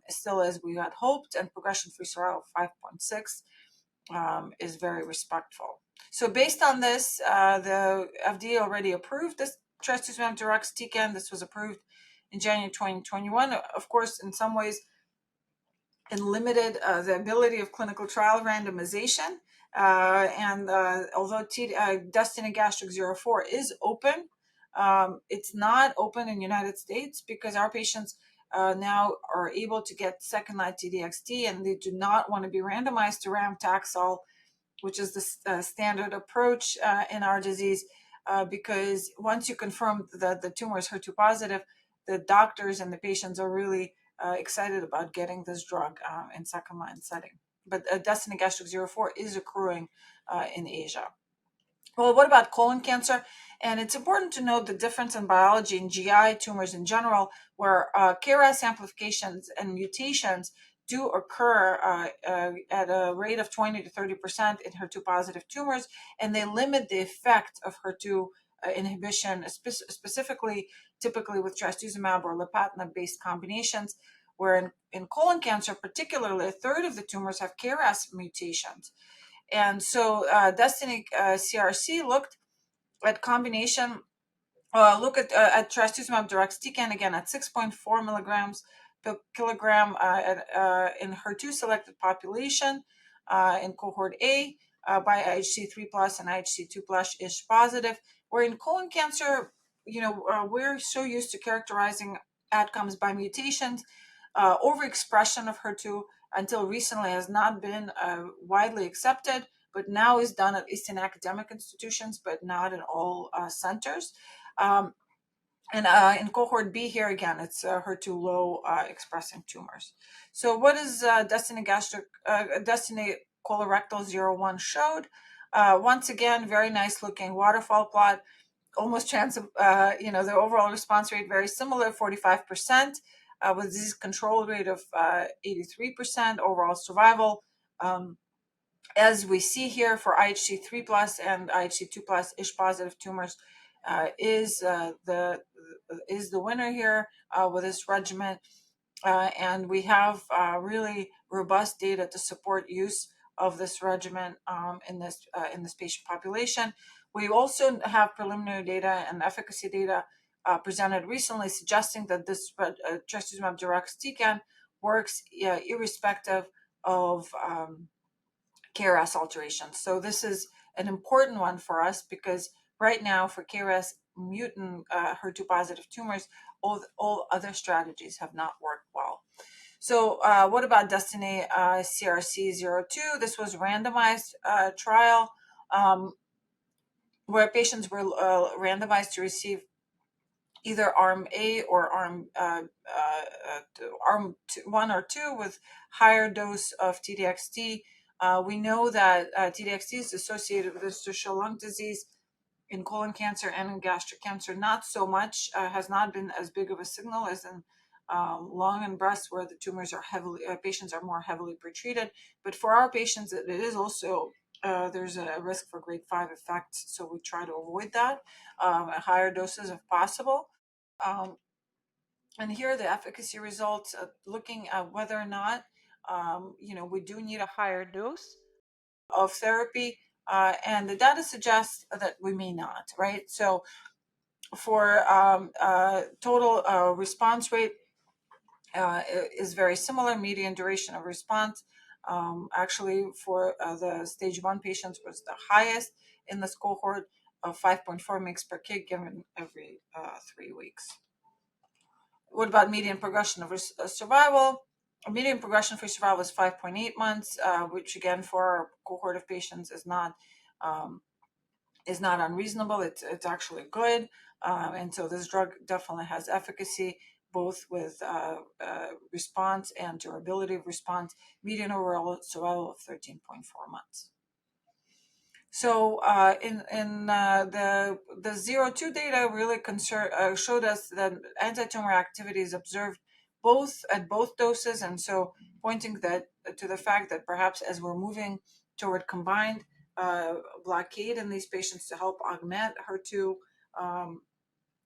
still as we had hoped, and progression-free survival 5.6 is very respectful. So based on this, the FDA already approved this trastuzumab deruxtecan. This was approved in January 2021. Of course, in some ways, and limited the ability of clinical trial randomization And although DESTINY-Gastric 04 is open, it's not open in the United States because our patients now are able to get second-line TDXd, and they do not want to be randomized to Ram-Taxol, which is the standard approach in our disease, because once you confirm that the tumor is HER2 positive, the doctors and the patients are really excited about getting this drug in second-line setting. But DESTINY-Gastric 04 is accruing in Asia. Well, what about colon cancer? And it's important to note the difference in biology in GI tumors in general, where KRAS amplifications and mutations do occur at a rate of 20 to 30% in HER2 positive tumors, and they limit the effect of HER2 inhibition, specifically typically with trastuzumab or lapatinib-based combinations, where in colon cancer, particularly, a third of the tumors have KRAS mutations. And so DESTINY-CRC looked at combination, look at trastuzumab deruxtecan again at 6.4 milligrams per kilogram in HER2 selected population in cohort A by IHC 3+ and IHC 2+-ish positive. Where in colon cancer, we're so used to characterizing outcomes by mutations. Overexpression of HER2 until recently has not been widely accepted, but now is done at least in academic institutions, but not in all centers. And in cohort B here again, it's HER2 low expressing tumors. So what is Destiny Colorectal 01 showed? Once again, very nice looking waterfall plot, almost the overall response rate very similar, 45%, with disease control rate of 83%, overall survival. As we see here for IHC 3+ and IHC 2+-ish positive tumors, is the winner here with this regimen, and we have really robust data to support use of this regimen in this patient population. We also have preliminary data and efficacy data presented recently suggesting that this trastuzumab deruxtecan works irrespective of KRAS alterations. So this is an important one for us because right now for KRAS mutant HER2 positive tumors, all other strategies have not worked well. So what about DESTINY-CRC 02? This was a randomized trial where patients were randomized to receive either arm A or arm 1 or 2 with higher dose of TDXd. We know that TDXd is associated with interstitial lung disease in colon cancer and in gastric cancer. Not so much, has not been as big of a signal as in lung and breast, where the tumors are patients are more heavily pretreated. But for our patients, it is also there's a risk for grade 5 effects, so we try to avoid that at higher doses if possible. And here are the efficacy results, looking at whether or not we do need a higher dose of therapy, and the data suggests that we may not, right? So for total response rate is very similar. Median duration of response actually for the stage 1 patients was the highest in this cohort of 5.4 mg per kg given every 3 weeks. What about median progression of survival? Median progression-free survival is 5.8 months, which again for our cohort of patients is not unreasonable. It's actually good, and so this drug definitely has efficacy both with response and durability of response. Median overall survival of 13.4 months. So in the 02 data really showed us that anti-tumor activity is observed at both doses, and so pointing to the fact that perhaps as we're moving toward combined blockade in these patients to help augment HER2,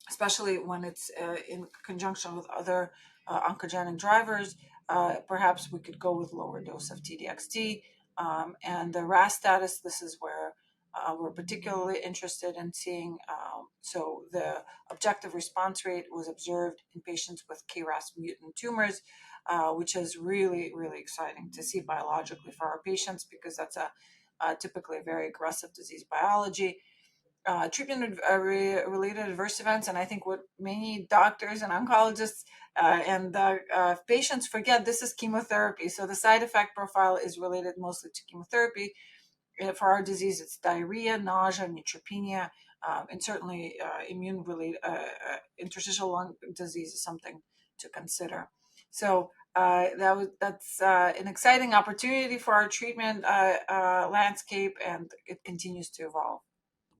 especially when it's in conjunction with other oncogenic drivers, perhaps we could go with lower dose of TDXd. And the RAS status, this is where we're particularly interested in seeing. So the objective response rate was observed in patients with KRAS mutant tumors, which is really, really exciting to see biologically for our patients, because that's a typically very aggressive disease biology. Treatment-related adverse events, and I think what many doctors and oncologists and patients forget, this is chemotherapy. So the side effect profile is related mostly to chemotherapy. For our disease, it's diarrhea, nausea, neutropenia, and certainly immune-related interstitial lung disease is something to consider. So that's an exciting opportunity for our treatment landscape, and it continues to evolve.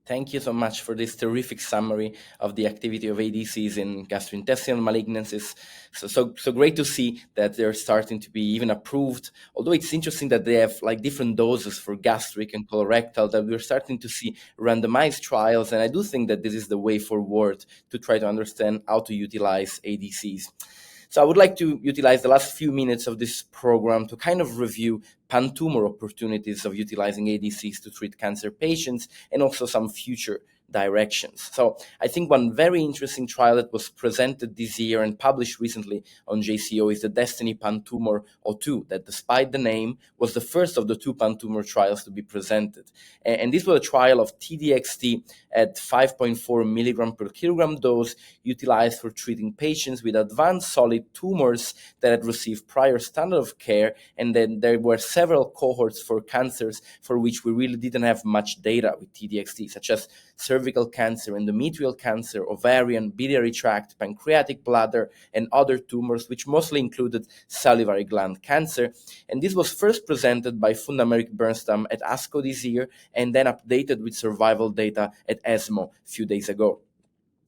Thank you so much for this terrific summary of the activity of ADCs in gastrointestinal malignancies. So great to see that they're starting to be even approved. Although it's interesting that they have like different doses for gastric and colorectal, that we're starting to see randomized trials. And I do think that this is the way forward to try to understand how to utilize ADCs. So I would like to utilize the last few minutes of this program to kind of review pan-tumor opportunities of utilizing ADCs to treat cancer patients and also some future directions. So I think one very interesting trial that was presented this year and published recently on JCO is the DESTINY-PanTumor 02, that despite the name was the first of the two pan-tumor trials to be presented. And this was a trial of TDXd at 5.4 milligram per kilogram dose utilized for treating patients with advanced solid tumors that had received prior standard of care. And then there were several cohorts for cancers for which we really didn't have much data with TDXd, such as cervical cancer, endometrial cancer, ovarian, biliary tract, pancreatic, bladder, and other tumors, which mostly included salivary gland cancer. And this was first presented by Funda Bernstam at ASCO this year, and then updated with survival data at ESMO a few days ago.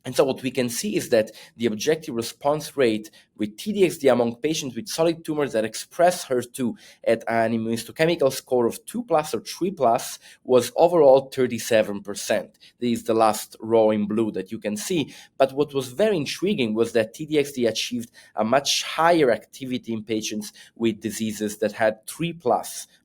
And so what we can see is that the objective response rate with TDXd among patients with solid tumors that express HER2 at an immunohistochemical score of 2+ or 3+ was overall 37%. This is the last row in blue that you can see. But what was very intriguing was that TDXd achieved a much higher activity in patients with diseases that had 3+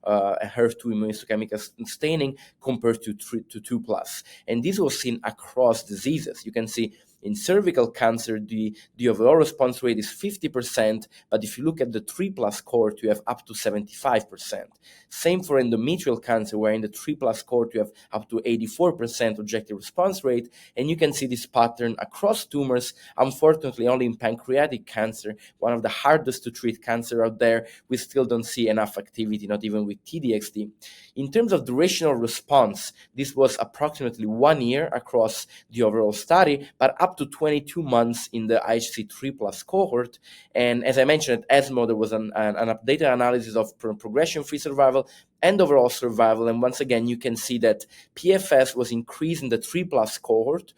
HER2 immunohistochemical staining compared to 2+. And this was seen across diseases. You can see in cervical cancer, the overall response rate is 50%, but if you look at the 3+ cohort, you have up to 75%. Same for endometrial cancer, where in the 3+ cohort, you have up to 84% objective response rate, and you can see this pattern across tumors. Unfortunately, only in pancreatic cancer, one of the hardest to treat cancer out there, we still don't see enough activity, not even with TDXd. In terms of durational response, this was approximately 1 year across the overall study, but up to 22 months in the IHC 3+ cohort. And as I mentioned at ESMO, there was an updated analysis of progression-free survival and overall survival. And once again, you can see that PFS was increased in the 3+ cohort,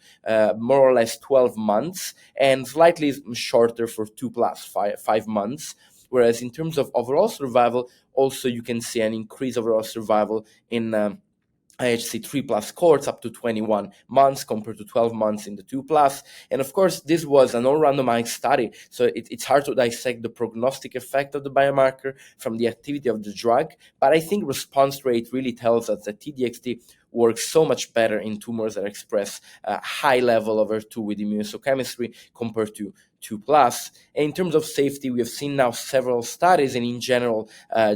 more or less 12 months, and slightly shorter for 2+, 5 months. Whereas in terms of overall survival, also you can see an increased overall survival in IHC 3+ cohorts up to 21 months compared to 12 months in the 2+. And of course, this was an all-randomized study, so it's hard to dissect the prognostic effect of the biomarker from the activity of the drug. But I think response rate really tells us that TDXd works so much better in tumors that express a high level of HER2 with immunohistochemistry compared to 2+. And in terms of safety, we have seen now several studies, and in general,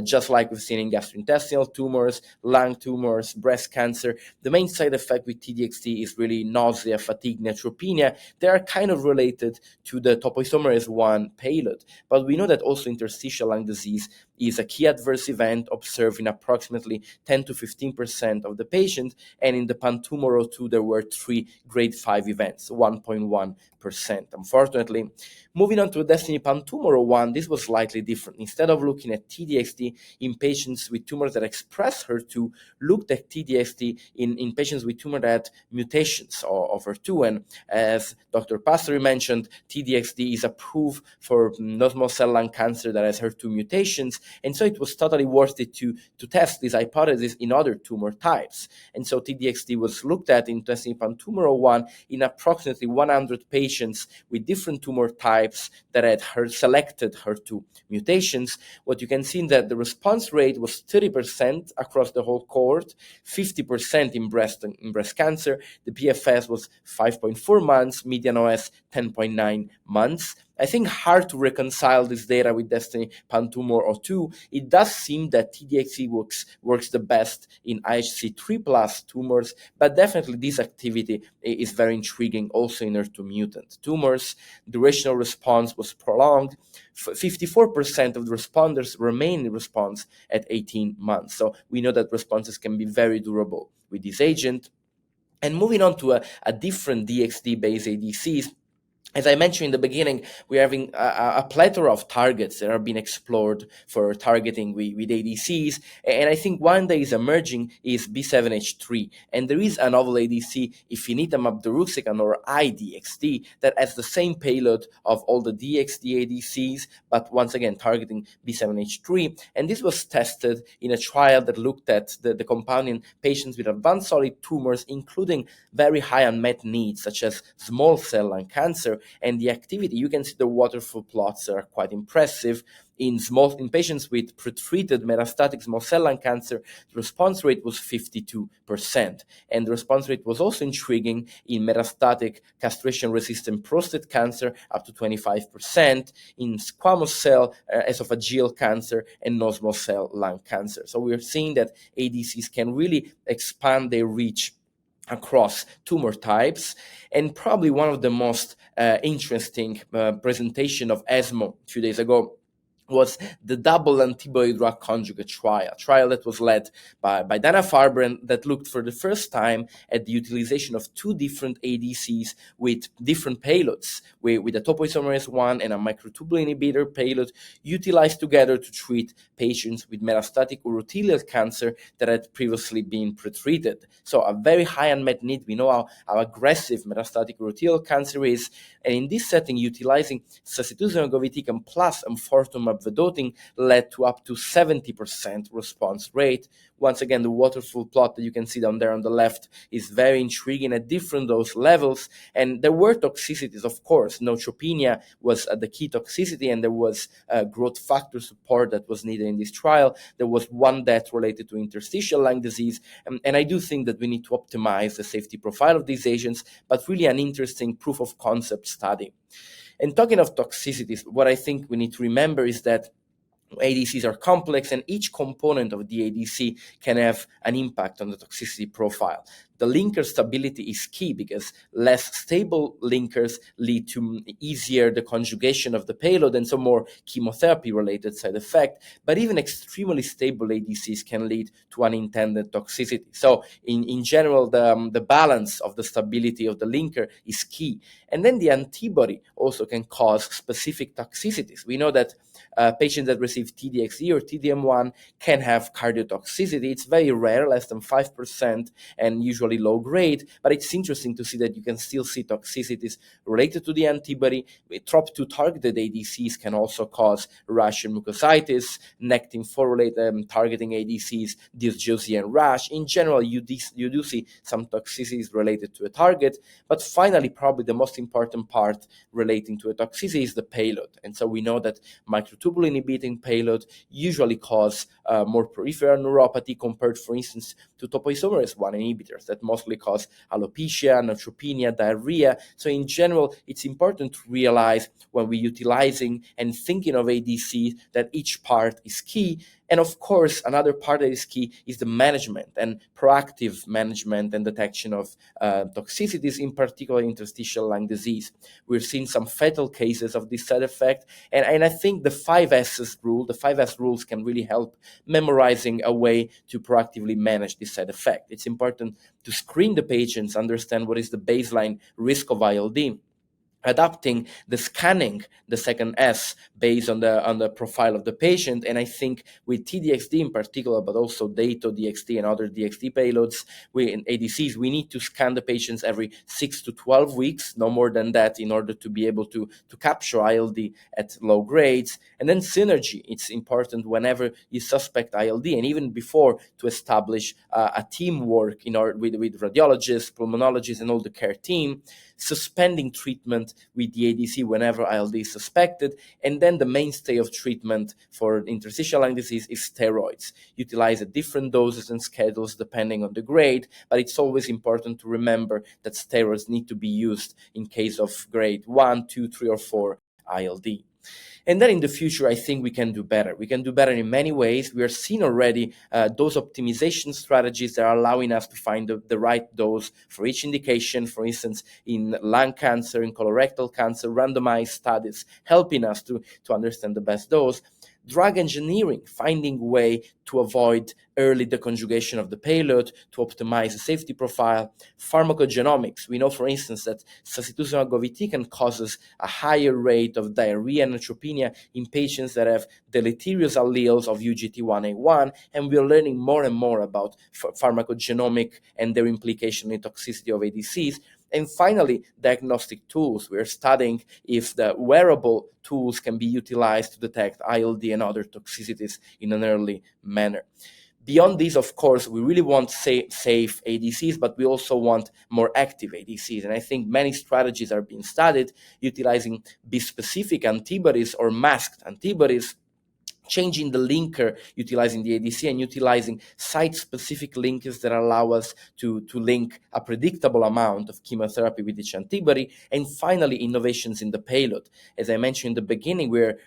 just like we've seen in gastrointestinal tumors, lung tumors, breast cancer, the main side effect with TDXd is really nausea, fatigue, neutropenia. They are kind of related to the topoisomerase 1 payload. But we know that also interstitial lung disease is a key adverse event observed in approximately 10 to 15% of the patients, and in the pan-tumor 02, there were 3 grade 5 events, 1.1%. Unfortunately, moving on to DESTINY-PanTumor 01, this was slightly different. Instead of looking at TDXd in patients with tumors that express HER2, looked at TDXd in patients with tumor that had mutations of HER2. And as Dr. Pastore mentioned, TDXd is approved for non-small cell lung cancer that has HER2 mutations. And so it was totally worth it to test this hypothesis in other tumor types. And so TDXd was looked at in DESTINY-PanTumor 01 in approximately 100 patients with different tumor types that had selected HER2 mutations. What you can see is that the response rate was 30% across the whole cohort, 50% in breast cancer. The PFS was 5.4 months, median OS 10.9 months. I think hard to reconcile this data with DESTINY-PanTumor or 2. It does seem that TDXd works the best in IHC3 plus tumors, but definitely this activity is very intriguing also in HER2 mutant tumors. Duration of response was prolonged. 54% of the responders remain in response at 18 months. So we know that responses can be very durable with this agent. And moving on to a different DXd-based ADCs, as I mentioned in the beginning, we're having a plethora of targets that are being explored for targeting with ADCs. And I think one that is emerging is B7H3. And there is a novel ADC, ifinatamab deruxtecan or IDXd, that has the same payload of all the DXd ADCs, but once again targeting B7H3. And this was tested in a trial that looked at the compound in patients with advanced solid tumors, including very high unmet needs, such as small cell lung cancer. And the activity, you can see the waterfall plots are quite impressive. In patients with pretreated metastatic small cell lung cancer, the response rate was 52%. And the response rate was also intriguing in metastatic castration-resistant prostate cancer, up to 25%, in squamous cell esophageal cancer, and non-small cell lung cancer. So we're seeing that ADCs can really expand their reach across tumor types. And probably one of the most interesting presentation of ESMO a few days ago was the double antibody-drug conjugate trial that was led by Dana-Farber, and that looked for the first time at the utilization of two different ADCs with different payloads, with a topoisomerase 1 and a microtubule inhibitor payload utilized together to treat patients with metastatic urothelial cancer that had previously been pretreated. So a very high unmet need. We know how aggressive metastatic urothelial cancer is, and in this setting, utilizing sacituzumab govitecan plus enfortumab vedotin led to up to 70% response rate. Once again, the waterfall plot that you can see down there on the left is very intriguing at different dose levels. And there were toxicities, of course. Neutropenia was the key toxicity, and there was growth factor support that was needed in this trial. There was one death related to interstitial lung disease. And I do think that we need to optimize the safety profile of these agents, but really an interesting proof of concept study. And talking of toxicities, what I think we need to remember is that ADCs are complex, and each component of the ADC can have an impact on the toxicity profile. The linker stability is key because less stable linkers lead to easier the conjugation of the payload and some more chemotherapy-related side effect. But even extremely stable ADCs can lead to unintended toxicity. So in general, the balance of the stability of the linker is key. And then the antibody also can cause specific toxicities. We know that patients that receive TDXd or TDM1 can have cardiotoxicity. It's very rare, less than 5%, and usually low grade, but it's interesting to see that you can still see toxicities related to the antibody. TROP2 targeted ADCs can also cause rash and mucositis. Nectin-4 related targeting ADCs, dysgeusia and rash. In general, you do see some toxicities related to a target, but finally, probably the most important part relating to a toxicity is the payload. And so we know that microtubule inhibiting payload usually cause more peripheral neuropathy compared, for instance, to topoisomerase 1 inhibitors that mostly cause alopecia, neutropenia, diarrhea. So in general, it's important to realize when we're utilizing and thinking of ADC that each part is key. And of course, another part that is key is the management and proactive management and detection of toxicities, in particular interstitial lung disease. We're seeing some fatal cases of this side effect. And I think the 5S rules can really help memorizing a way to proactively manage this side effect. It's important to screen the patients, understand what is the baseline risk of ILD, adapting the scanning, the second S, based on the profile of the patient. And I think with TDXd in particular, but also Dato-DXd and other DXd payloads, in ADCs, we need to scan the patients every 6 to 12 weeks, no more than that, in order to be able to capture ILD at low grades. And then synergy, it's important whenever you suspect ILD, and even before, to establish a teamwork with radiologists, pulmonologists, and all the care team, suspending treatment with the ADC whenever ILD is suspected. And then the mainstay of treatment for interstitial lung disease is steroids. Utilize at different doses and schedules depending on the grade, but it's always important to remember that steroids need to be used in case of grade 1, 2, 3, or 4 ILD. And then in the future, I think we can do better. We can do better in many ways. We are seeing already dose optimization strategies that are allowing us to find the right dose for each indication. For instance, in lung cancer, in colorectal cancer, randomized studies helping us to understand the best dose. Drug engineering, finding a way to avoid early deconjugation of the payload, to optimize the safety profile. Pharmacogenomics, we know, for instance, that sacituzumab govitecan causes a higher rate of diarrhea and neutropenia in patients that have deleterious alleles of UGT1A1, and we are learning more and more about pharmacogenomic and their implication in toxicity of ADCs. And finally, diagnostic tools. We're studying if the wearable tools can be utilized to detect ILD and other toxicities in an early manner. Beyond these, of course, we really want safe ADCs, but we also want more active ADCs. And I think many strategies are being studied utilizing bispecific antibodies or masked antibodies, changing the linker, utilizing the ADC, and utilizing site-specific linkers that allow us to link a predictable amount of chemotherapy with each antibody. And finally, innovations in the payload. As I mentioned in the beginning, where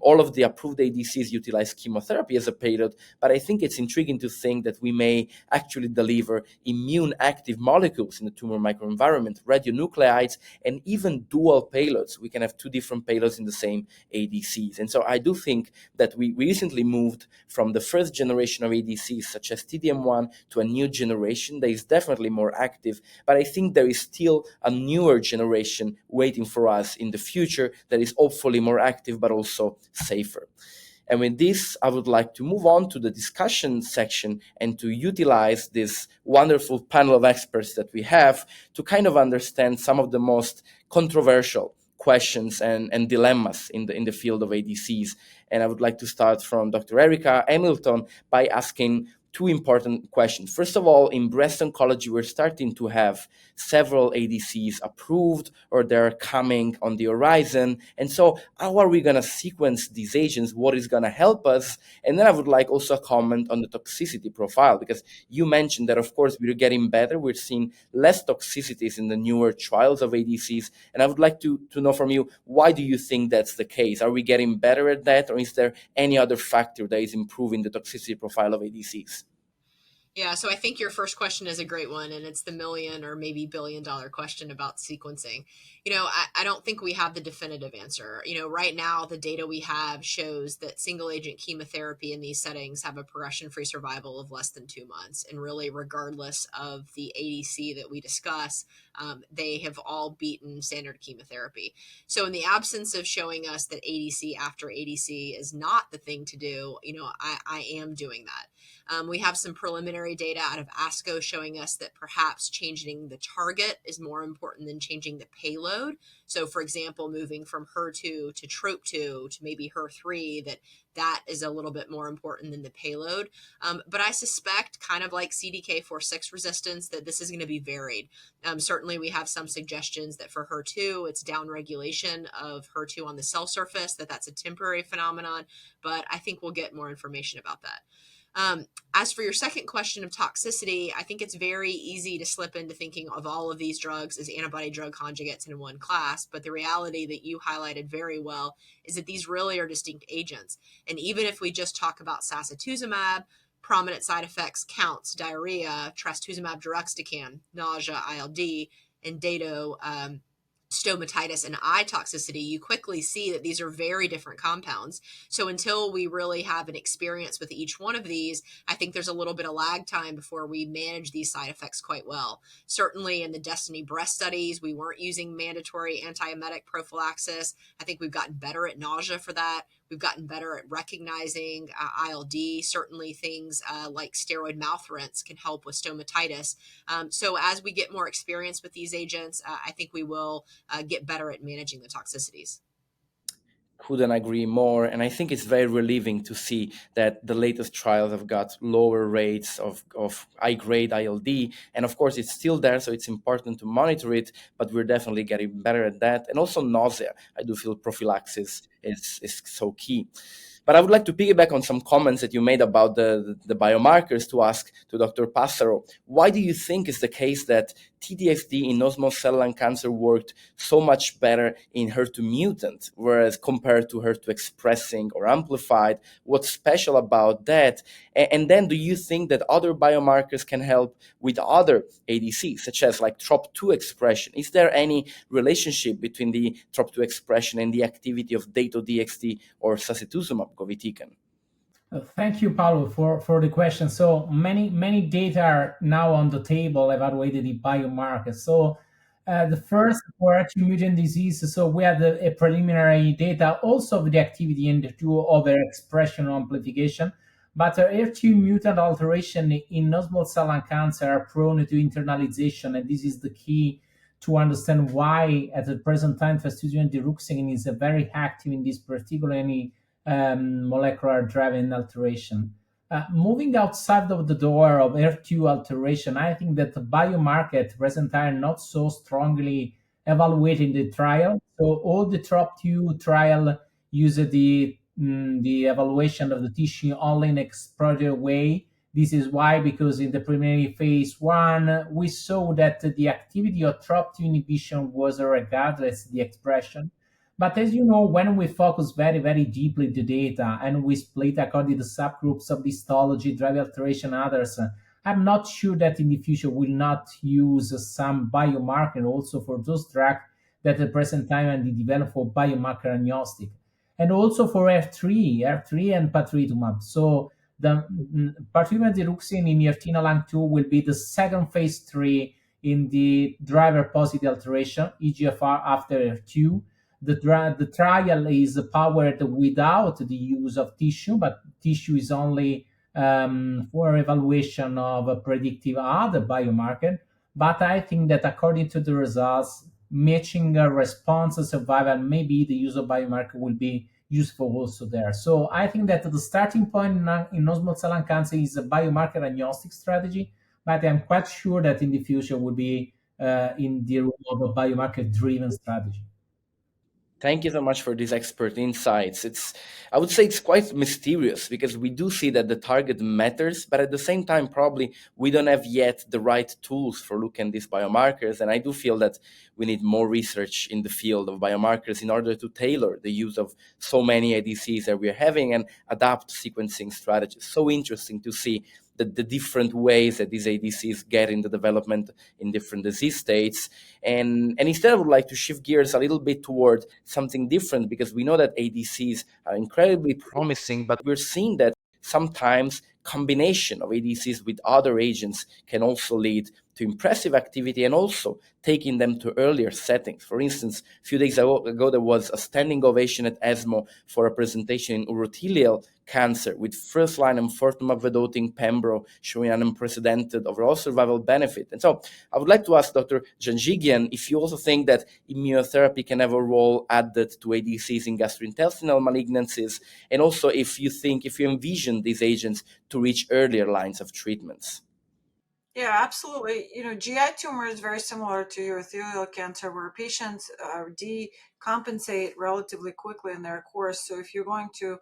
all of the approved ADCs utilize chemotherapy as a payload, but I think it's intriguing to think that we may actually deliver immune-active molecules in the tumor microenvironment, radionuclides, and even dual payloads. We can have two different payloads in the same ADCs. And so I do think that we recently moved from the first generation of ADCs, such as TDM1, to a new generation that is definitely more active. But I think there is still a newer generation waiting for us in the future that is hopefully more active, but also safer. And with this, I would like to move on to the discussion section and to utilize this wonderful panel of experts that we have to kind of understand some of the most controversial questions and dilemmas in the field of ADCs. And I would like to start from Dr. Erica Hamilton by asking two important questions. First of all, in breast oncology, we're starting to have several ADCs approved, or they're coming on the horizon. And so how are we going to sequence these agents? What is going to help us? And then I would like also a comment on the toxicity profile, because you mentioned that, of course, we're getting better. We're seeing less toxicities in the newer trials of ADCs. And I would like to know from you, why do you think that's the case? Are we getting better at that, or is there any other factor that is improving the toxicity profile of ADCs? Yeah, so I think your first question is a great one, and it's the million or maybe $1 billion question about sequencing. I don't think we have the definitive answer. Right now, the data we have shows that single agent chemotherapy in these settings have a progression-free survival of less than 2 months. And really, regardless of the ADC that we discuss, they have all beaten standard chemotherapy. So in the absence of showing us that ADC after ADC is not the thing to do, I am doing that. We have some preliminary data out of ASCO showing us that perhaps changing the target is more important than changing the payload. So, for example, moving from HER2 to TROP2 to maybe HER3, that is a little bit more important than the payload. But I suspect, kind of like CDK4/6 resistance, that this is going to be varied. Certainly, we have some suggestions that for HER2, it's downregulation of HER2 on the cell surface, that's a temporary phenomenon. But I think we'll get more information about that. As for your second question of toxicity, I think it's very easy to slip into thinking of all of these drugs as antibody-drug conjugates in one class, but the reality that you highlighted very well is that these really are distinct agents. And even if we just talk about sacituzumab, prominent side effects counts, diarrhea, trastuzumab deruxtecan, nausea, ILD, and Dato, stomatitis and eye toxicity, you quickly see that these are very different compounds. So until we really have an experience with each one of these, I think there's a little bit of lag time before we manage these side effects quite well. Certainly in the DESTINY-Breast studies, we weren't using mandatory antiemetic prophylaxis. I think we've gotten better at nausea for that. We've gotten better at recognizing ILD. Certainly things like steroid mouth rinse can help with stomatitis. So as we get more experience with these agents, I think we will get better at managing the toxicities. Couldn't agree more. And I think it's very relieving to see that the latest trials have got lower rates of high-grade ILD. And of course, it's still there, so it's important to monitor it, but we're definitely getting better at that. And also nausea. I do feel prophylaxis is so key. But I would like to piggyback on some comments that you made about the biomarkers to ask to Dr. Passaro. Why do you think is the case that TDXd in non-small cell lung cancer worked so much better in HER2 mutant, whereas compared to HER2 expressing or amplified. What's special about that? And then do you think that other biomarkers can help with other ADCs, such as like TROP2 expression? Is there any relationship between the TROP2 expression and the activity of Dato-DXd or sacituzumab govitecan? Thank you, Paulo, for the question. So many data are now on the table evaluated the biomarkers. So the first for HER2 mutant disease, so we have a preliminary data also of the activity in the two overexpression or amplification, but HER2 mutant alteration in non-small cell lung cancer are prone to internalization, and this is the key to understand why at the present time trastuzumab deruxtecan is very active in this particularly molecular driven alteration. Moving outside of the door of HER2 alteration, I think that the biomarker at present are not so strongly evaluated in the trial. So all the TROP2 trial use the evaluation of the tissue only in exploratory way. This is why, because in the preliminary phase 1, we saw that the activity of TROP2 inhibition was regardless the expression. But as you know, when we focus very deeply the data and we split according to subgroups of histology, drive alteration, others, I'm not sure that in the future we'll not use some biomarker also for those drugs that at the present time and develop for biomarker agnostic. And also for R3 and patritumab. So the patritumab deruxtecan in ERTINA-Lung2 will be the second phase 3 in the driver positive alteration, EGFR after R2. The trial is powered without the use of tissue, but tissue is only for evaluation of a predictive other biomarker. But I think that according to the results, matching a response and survival, maybe the use of biomarker will be useful also there. So I think that the starting point in non-small cell lung cancer is a biomarker agnostic strategy, but I'm quite sure that in the future will be in the role of a biomarker driven strategy. Thank you so much for these expert insights. I would say it's quite mysterious because we do see that the target matters, but at the same time, probably we don't have yet the right tools for looking at these biomarkers. And I do feel that we need more research in the field of biomarkers in order to tailor the use of so many ADCs that we're having and adapt sequencing strategies. So interesting to see the different ways that these ADCs get into development in different disease states. And instead, I would like to shift gears a little bit toward something different because we know that ADCs are incredibly promising, but we're seeing that sometimes combination of ADCs with other agents can also lead to impressive activity and also taking them to earlier settings. For instance, a few days ago there was a standing ovation at ESMO for a presentation in urothelial cancer with first-line enfortumab vedotin pembro showing an unprecedented overall survival benefit. And so I would like to ask Dr. Janjigian if you also think that immunotherapy can have a role added to ADCs in gastrointestinal malignancies, and also if you envision these agents to reach earlier lines of treatments. Yeah, absolutely. GI tumor is very similar to urothelial cancer where patients decompensate relatively quickly in their course. So if you're going to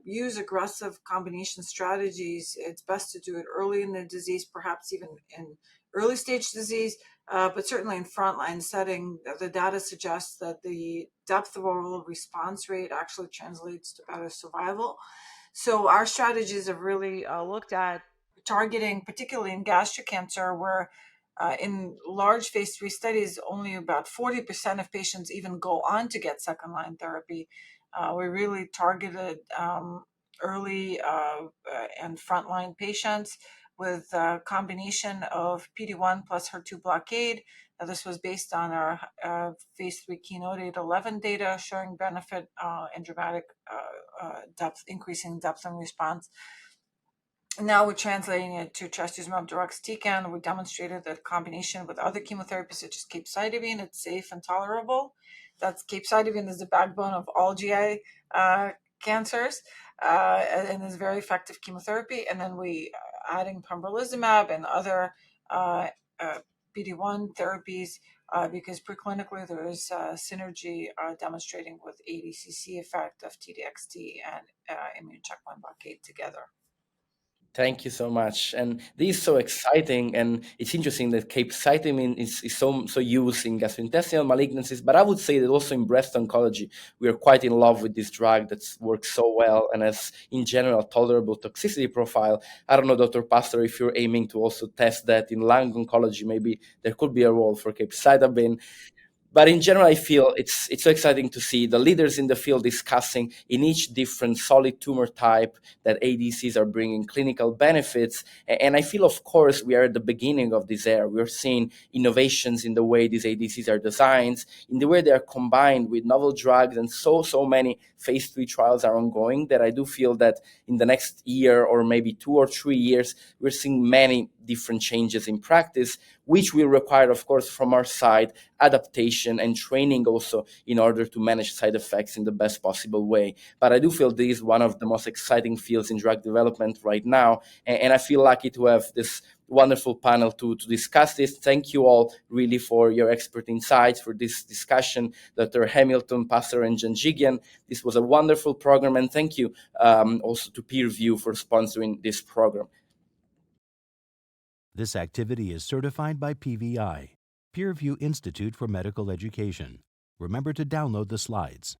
use aggressive combination strategies, it's best to do it early in the disease, perhaps even in early stage disease, but certainly in frontline setting. The data suggests that the depth of overall response rate actually translates to better survival. So our strategies have really looked at targeting, particularly in gastric cancer, where in large phase 3 studies, only about 40% of patients even go on to get second line therapy. We really targeted early and frontline patients with a combination of PD-1 plus HER2 blockade. This was based on our phase 3 Keynote 811 data showing benefit and dramatic increasing depth and response. Now we're translating it to trastuzumab deruxtecan. We demonstrated that combination with other chemotherapies such as capecitabine, it's safe and tolerable. That's capecitabine is the backbone of all GI cancers and is very effective chemotherapy. And then we adding pembrolizumab and other PD-1 therapies because preclinically there is synergy demonstrating with ADCC effect of TDXd and immune checkpoint blockade together. Thank you so much. And this is so exciting, and it's interesting that capecitabine is so used in gastrointestinal malignancies, but I would say that also in breast oncology, we are quite in love with this drug that works so well and has, in general, tolerable toxicity profile. I don't know, Dr. Pastor, if you're aiming to also test that in lung oncology, maybe there could be a role for capecitabine. But in general, I feel it's so exciting to see the leaders in the field discussing in each different solid tumor type that ADCs are bringing clinical benefits. And I feel, of course, we are at the beginning of this era. We're seeing innovations in the way these ADCs are designed, in the way they are combined with novel drugs, and so many phase 3 trials are ongoing that I do feel that in the next year or maybe 2 or 3 years, we're seeing many different changes in practice, which will require, of course, from our side, adaptation and training also in order to manage side effects in the best possible way. But I do feel this is one of the most exciting fields in drug development right now, and I feel lucky to have this wonderful panel to discuss this. Thank you all really for your expert insights, for this discussion, Dr. Hamilton, Pastor, and Janjigian. This was a wonderful program, and thank you also to PeerView for sponsoring this program. This activity is certified by PVI, PeerView Institute for Medical Education. Remember to download the slides.